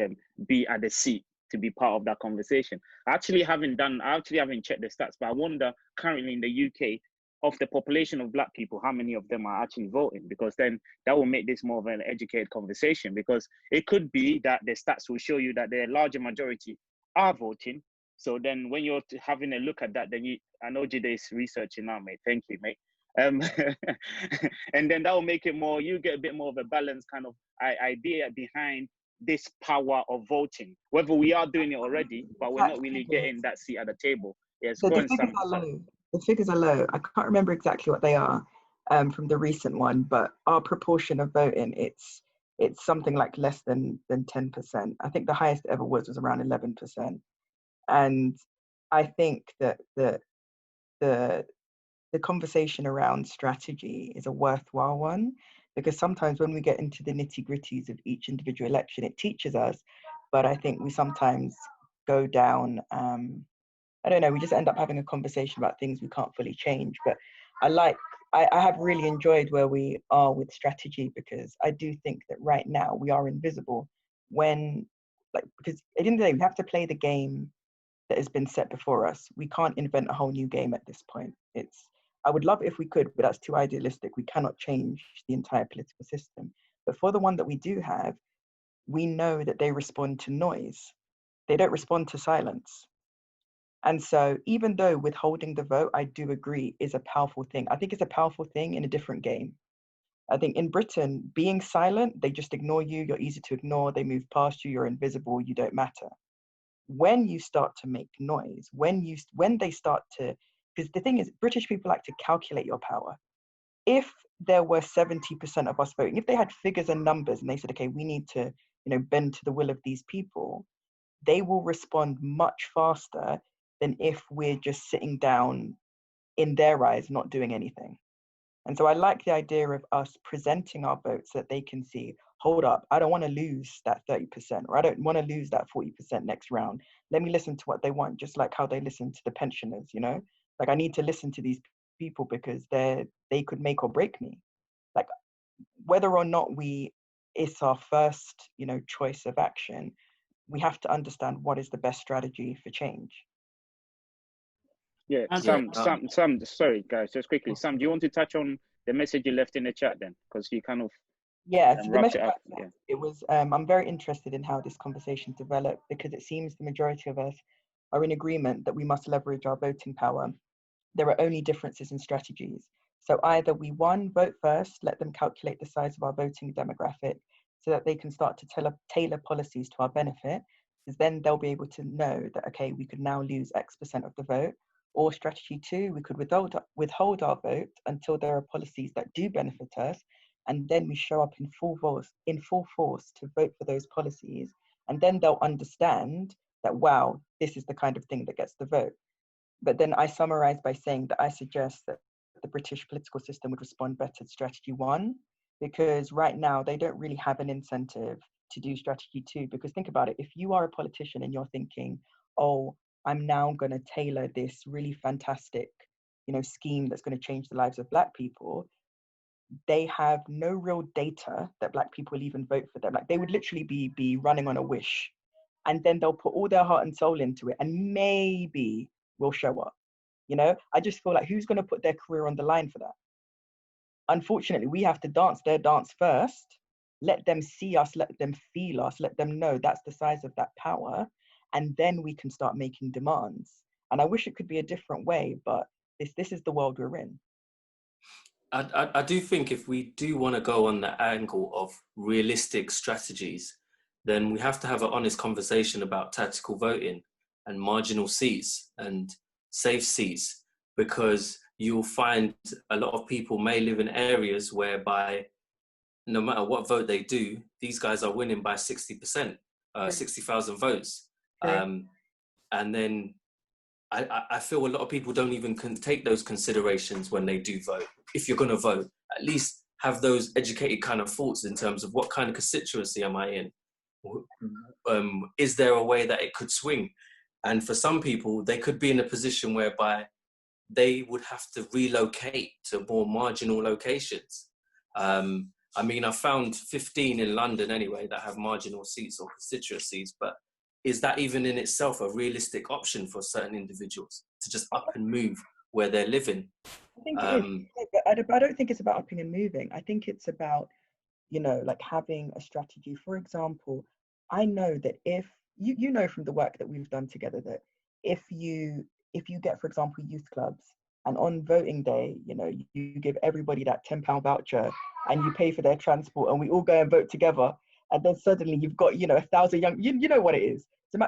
be at the seat to be part of that conversation. I actually haven't checked the stats, but I wonder currently in the UK, of the population of black people, how many of them are actually voting? Because then that will make this more of an educated conversation, because it could be that the stats will show you that the larger majority are voting. So then when you're having a look at that, then I know Jide is researching now, mate. Thank you, mate. And then that will make it more, you get a bit more of a balanced kind of idea behind this power of voting, whether we are doing it already, but we're not really getting that seat at the table. Yes, so the figures are low. I can't remember exactly what they are from the recent one, but our proportion of voting, it's something like less than 10%. I think the highest it ever was around 11%. And I think that the conversation around strategy is a worthwhile one, because sometimes when we get into the nitty-gritties of each individual election, it teaches us, but I think we sometimes go down, I don't know, we just end up having a conversation about things we can't fully change. But I have really enjoyed where we are with strategy, because I do think that right now we are invisible because at the end of the day, we have to play the game that has been set before us. We can't invent a whole new game at this point. I would love if we could, but that's too idealistic. We cannot change the entire political system. But for the one that we do have, we know that they respond to noise. They don't respond to silence. And so even though withholding the vote, I do agree, is a powerful thing. I think it's a powerful thing in a different game. I think in Britain, being silent, they just ignore you. You're easy to ignore. They move past you. You're invisible. You don't matter. When you start to make noise, when they start to, because the thing is, British people like to calculate your power. If there were 70% of us voting, if they had figures and numbers and they said, okay, we need to, bend to the will of these people, they will respond much faster than if we're just sitting down in their eyes, not doing anything. And so I like the idea of us presenting our votes so that they can see, hold up, I don't want to lose that 30%, or I don't want to lose that 40% next round. Let me listen to what they want, just like how they listen to the pensioners, Like I need to listen to these people because they could make or break me. Like whether or not it's our first, choice of action, we have to understand what is the best strategy for change. Yeah, And Sam, sorry guys, just quickly. Sam, do you want to touch on the message you left in the chat then? Because you kind of so the wrapped message it up. I left, it was I'm very interested in how this conversation developed, because it seems the majority of us are in agreement that we must leverage our voting power. There are only differences in strategies. So either we, one, vote first, let them calculate the size of our voting demographic so that they can start to tailor policies to our benefit, because then they'll be able to know that, okay, we could now lose X% of the vote. Or strategy two, we could withhold our vote until there are policies that do benefit us, and then we show up in full force to vote for those policies. And then they'll understand that, wow, this is the kind of thing that gets the vote. But then I summarize by saying that I suggest that the British political system would respond better to strategy one, because right now they don't really have an incentive to do strategy two. Because think about it, if you are a politician and you're thinking, oh, I'm now going to tailor this really fantastic, scheme that's going to change the lives of Black people, they have no real data that Black people will even vote for them. Like they would literally be running on a wish, and then they'll put all their heart and soul into it, and maybe will show up. I just feel like, who's going to put their career on the line for that? Unfortunately, we have to dance their dance first, let them see us, let them feel us, let them know that's the size of that power, and then we can start making demands. And I wish it could be a different way, but this is the world we're in. I do think if we do want to go on the angle of realistic strategies, then we have to have an honest conversation about tactical voting and marginal seats and safe seats, because you'll find a lot of people may live in areas whereby no matter what vote they do, these guys are winning by 60%, 60,000 votes. And then I feel a lot of people don't even take those considerations when they do vote. If you're going to vote, at least have those educated kind of thoughts in terms of what kind of constituency am I in? Is there a way that it could swing? And for some people, they could be in a position whereby they would have to relocate to more marginal locations. I mean, I found 15 in London anyway that have marginal seats or constituencies, but is that even in itself a realistic option for certain individuals to just up and move where they're living? I think it is, but I don't think it's about upping and moving. I think it's about, like having a strategy. For example, I know that if you know from the work that we've done together that if you get, for example, youth clubs, and on voting day, you give everybody that £10 voucher and you pay for their transport, and we all go and vote together, and then suddenly you've got 1,000 young, you know what it is.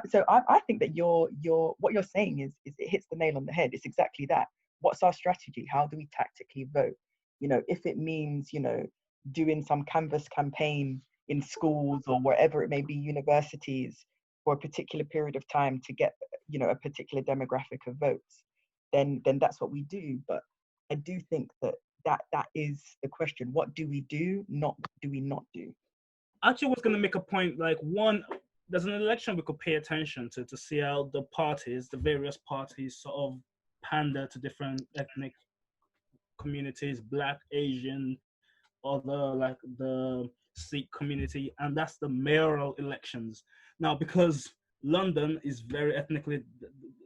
So I think that what you're saying is it hits the nail on the head. It's exactly that. What's our strategy? How do we tactically vote? If it means doing some canvas campaign in schools or wherever it may be, universities, for a particular period of time to get a particular demographic of votes, then that's what we do. But I do think that is the question. What do we do? Not what do we not do? Actually, I was going to make a point. Like, one, there's an election we could pay attention to see how the various parties sort of pander to different ethnic communities, Black, Asian, other, like the Sikh community, and that's the mayoral elections. Now, because London is very ethnically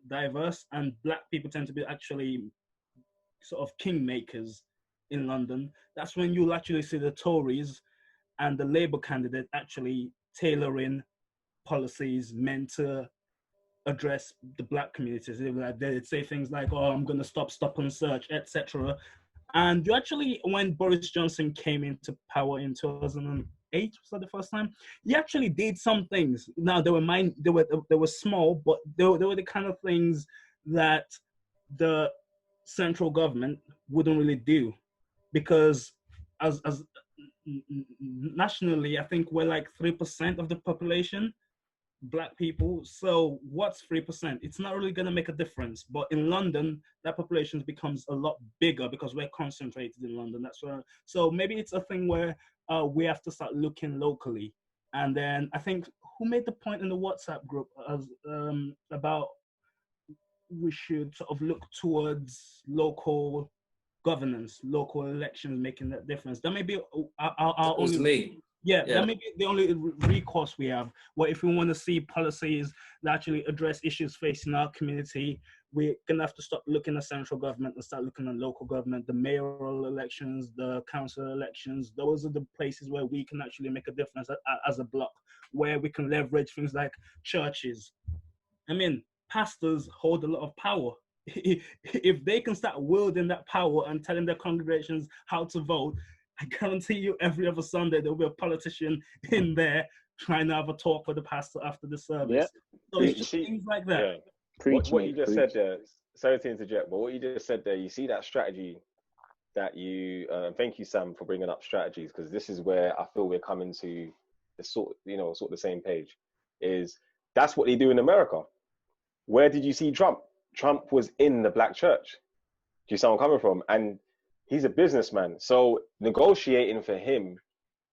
diverse, and Black people tend to be actually sort of kingmakers in London, that's when you'll actually see the Tories and the Labour candidate actually tailoring policies meant to address the black communities. They'd say things like, "Oh, I'm going to stop and search, etc." And you actually, when Boris Johnson came into power in 2008, was that the first time? He actually did some things. Now they were small, but they were the kind of things that the central government wouldn't really do, because as nationally, I think we're like 3% of the population, black people. So what's 3%? It's not really going to make a difference. But in London, that population becomes a lot bigger because we're concentrated in London. That's where. So maybe it's a thing where we have to start looking locally. And then I think who made the point in the WhatsApp group about we should sort of look towards local governance, local elections making that difference. That may be our It was only. me. Yeah, Yeah. that may be the only recourse we have. Well, if we want to see policies that actually address issues facing our community, we're going to have to stop looking at central government and start looking at local government, the mayoral elections, the council elections. Those are the places where we can actually make a difference as a bloc, where we can leverage things like churches. I mean, pastors hold a lot of power. If they can start wielding that power and telling their congregations how to vote, I guarantee you every other Sunday there'll be a politician in there trying to have a talk with the pastor after the service. Yeah. So it's You just see, things like that. yeah. Preach, What mate, you just preach. said there, sorry to interject, but what you just said there, you see that strategy that you, thank you, Sam, for bringing up strategies, because this is where I feel we're coming to the sort of the same page, is that's what they do in America. Where did you see Trump? Trump was in the black church. Do you see where I'm coming from? And he's a businessman. So negotiating for him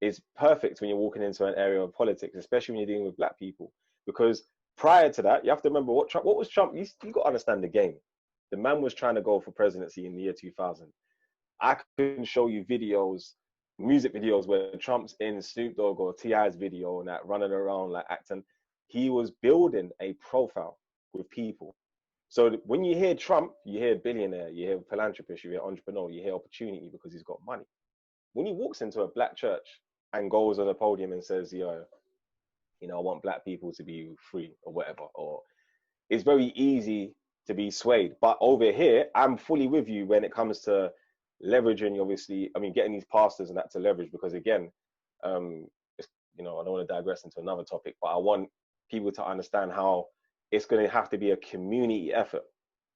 is perfect when you're walking into an area of politics, especially when you're dealing with black people. Because prior to that, you have to remember what was Trump? You got to understand the game. The man was trying to go for presidency in the year 2000. I can show you videos, music videos where Trump's in Snoop Dogg or T.I.'s video and that running around like acting. He was building a profile with people. So when you hear Trump, you hear billionaire, you hear philanthropist, you hear entrepreneur, you hear opportunity because he's got money. When he walks into a black church and goes on a podium and says, "Yo, I want black people to be free," or whatever, or it's very easy to be swayed. But over here, I'm fully with you when it comes to leveraging, obviously, getting these pastors and that to leverage, because again, I don't want to digress into another topic, but I want people to understand how it's going to have to be a community effort.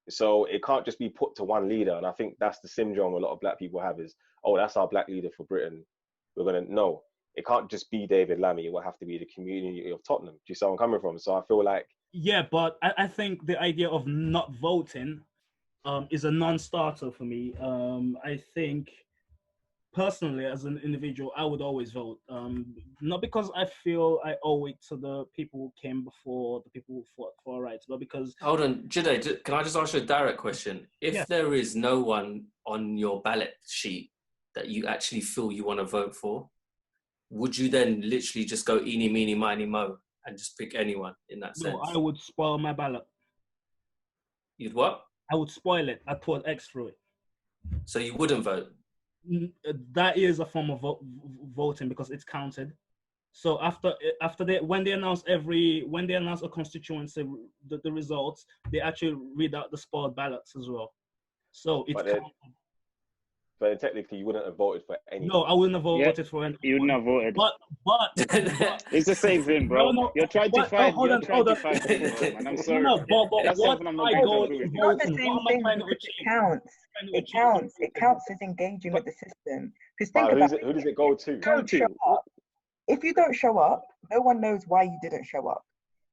So it can't just be put to one leader. And I think that's the syndrome a lot of black people have is, oh, that's our black leader for Britain. We're going to, no, it can't just be David Lammy. It will have to be the community of Tottenham. Do you see where I'm coming from? So I feel like. Yeah, but I think the idea of not voting is a non-starter for me. I think personally, as an individual, I would always vote. Not because I feel I owe it to the people who came before, the people who fought for our rights, but because... Hold on, Jide, can I just ask you a direct question? If Yeah. there is no one on your ballot sheet that you actually feel you want to vote for, would you then literally just go eeny, meeny, miny, mo and just pick anyone in that sense? No, I would spoil my ballot. You'd what? I would spoil it. I'd put X through it. So you wouldn't vote? That is a form of voting because it's counted. So when they announce a constituency, the results, they actually read out the spoiled ballots as well. So it's counted. But technically, you wouldn't have voted for anyone. No, I wouldn't have voted for anyone. You wouldn't have voted. But it's the same thing, bro. No, you're trying to find the problem, and I'm sorry. No, but that's what something I'm not I going to go agree It's with. not the voting, same what am I thing trying to because achieve? it counts. It counts. It counts as engaging with the system. Because think about it. Who does it go to? Don't show up. If you don't show up, no one knows why you didn't show up.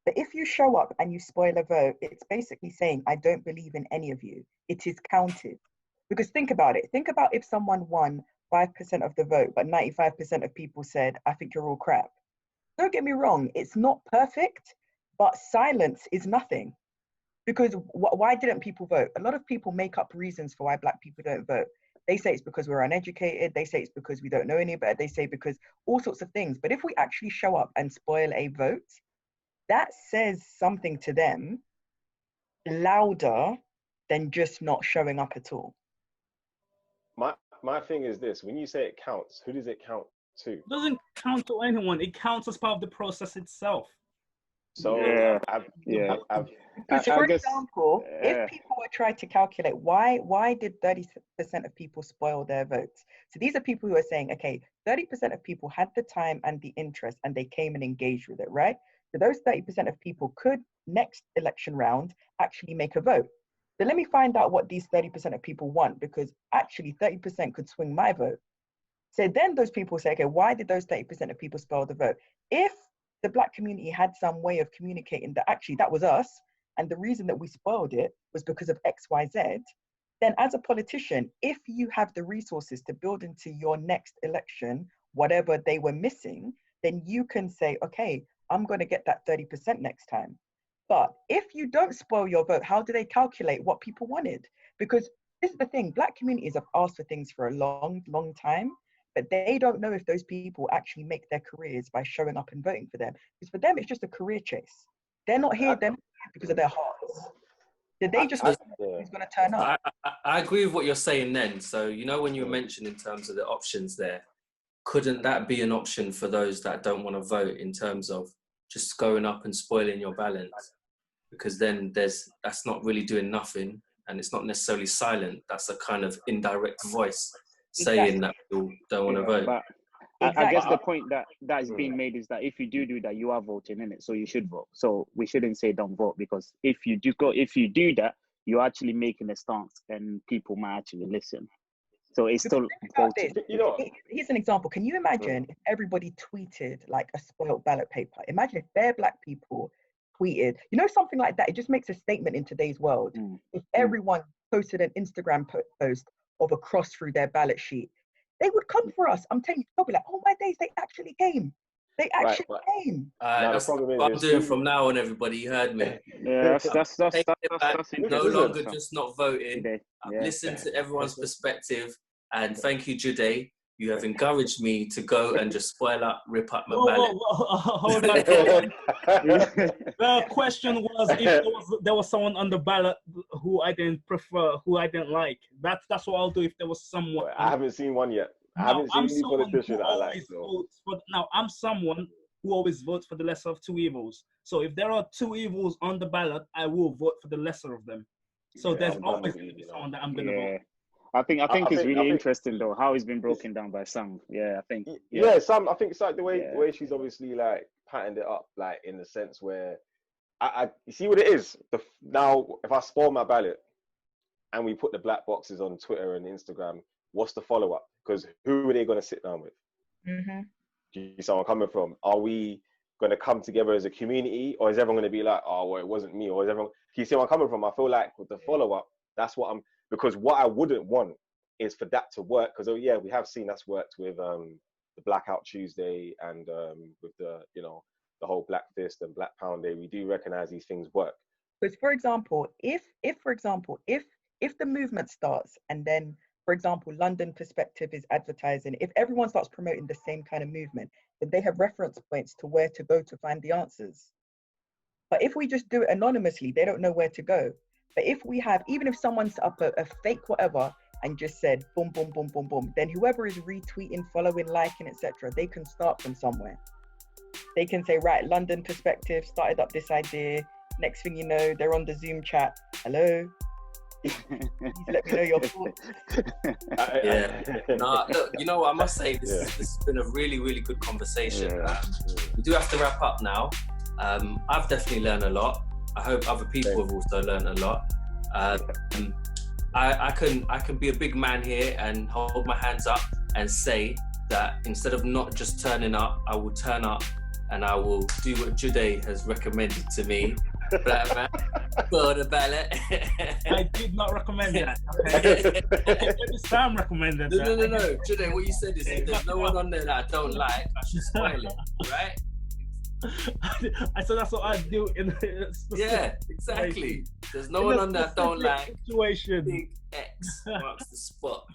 But if you show up and you spoil a vote, it's basically saying, I don't believe in any of you. It is counted. Because think about it. Think about if someone won 5% of the vote, but 95% of people said, I think you're all crap. Don't get me wrong. It's not perfect, but silence is nothing. Because why didn't people vote? A lot of people make up reasons for why Black people don't vote. They say it's because we're uneducated. They say it's because we don't know any better. They say because all sorts of things. But if we actually show up and spoil a vote, that says something to them louder than just not showing up at all. My thing is this: when you say it counts, who does it count too. It doesn't count to anyone. It counts as part of the process itself. So Yeah. I've, Because, I for guess, example, if people were trying to calculate why did 30% of people spoil their votes? So these are people who are saying, okay, 30% of people had the time and the interest and they came and engaged with it, right? So those 30% of people could, next election round, actually make a vote. So let me find out what these 30% of people want, because actually 30% could swing my vote. So then those people say, okay, why did those 30% of people spoil the vote? If the Black community had some way of communicating that actually that was us, and the reason that we spoiled it was because of X, Y, Z, then as a politician, if you have the resources to build into your next election, whatever they were missing, then you can say, okay, I'm going to get that 30% next time. But if you don't spoil your vote, how do they calculate what people wanted? Because this is the thing, Black communities have asked for things for a long, long time, but they don't know if those people actually make their careers by showing up and voting for them. Because for them, it's just a career chase. They're not here because of their hearts. Did they just who's going to turn up? I agree with what you're saying then. So, you know, when you mentioned in terms of the options there, couldn't that be an option for those that don't want to vote in terms of just going up and spoiling your balance? Because then that's not really doing nothing, and it's not necessarily silent. That's a kind of indirect voice saying that people don't want to vote. But I guess the point that is being made is that if you do that, you are voting in it, so you should vote. So we shouldn't say don't vote, because if you do that, you're actually making a stance, and people might actually listen. So it's still voting. You know, here's an example. Can you imagine if everybody tweeted like a spoiled ballot paper? Imagine if bare Black people tweeted, you know, something like that. It just makes a statement in today's world. If everyone posted an Instagram post of a cross through their ballot sheet, they would come for us. I'm telling you, they'll be like, oh my days, they actually came. They actually came. That's what I'm doing from now on, everybody. You heard me. Yeah, that's no longer just not voting. I've listened to everyone's perspective, and thank you, Jude. You have encouraged me to go and just rip up my ballot. Hold on. The question was if there was someone on the ballot who I didn't prefer, who I didn't like. That's what I'll do if there was someone. I haven't seen one yet. I haven't seen any politician that I like. Now, I'm someone who always votes for the lesser of two evils. So if there are two evils on the ballot, I will vote for the lesser of them. So there's always going to be someone that I'm going to vote. I think it's really interesting though how it's been broken down by some. Yeah, I think. Some. I think it's like the way she's obviously like patterned it up, like in the sense where you see what it is. Now, if I spoil my ballot and we put the black boxes on Twitter and Instagram, what's the follow up? Because who are they going to sit down with? Mm-hmm. Do you see where I'm coming from? Are we going to come together as a community, or is everyone going to be like, oh, well, it wasn't me, or is everyone? Do you see where I'm coming from? I feel like with the follow up, that's what because what I wouldn't want is for that to work. Because we have seen that's worked with the Blackout Tuesday and with the the whole Black Fist and Black Pound Day. We do recognize these things work. Because for example, if the movement starts and then, for example, London Perspective is advertising, if everyone starts promoting the same kind of movement, then they have reference points to where to go to find the answers. But if we just do it anonymously, they don't know where to go. But if we have, even if someone set up a fake whatever and just said boom, boom, boom, boom, boom, then whoever is retweeting, following, liking, etc., they can start from somewhere. They can say, right, London Perspective started up this idea. Next thing you know, they're on the Zoom chat. Hello. Please let me know your thoughts. Look, you know what, I must say, this has been a really, really good conversation. We do have to wrap up now. I've definitely learned a lot. I hope other people have also learned a lot. I can be a big man here and hold my hands up and say that instead of not just turning up, I will turn up and I will do what Jude has recommended to me. Black man, for the ballot. I did not recommend that. Okay? Sam recommended that. No. Jude, what you said is if there's no one on there that I don't like, I should spoil it, right? I said that's what I do in exactly. There's no one on there I don't like. Situation. Big X marks the spot.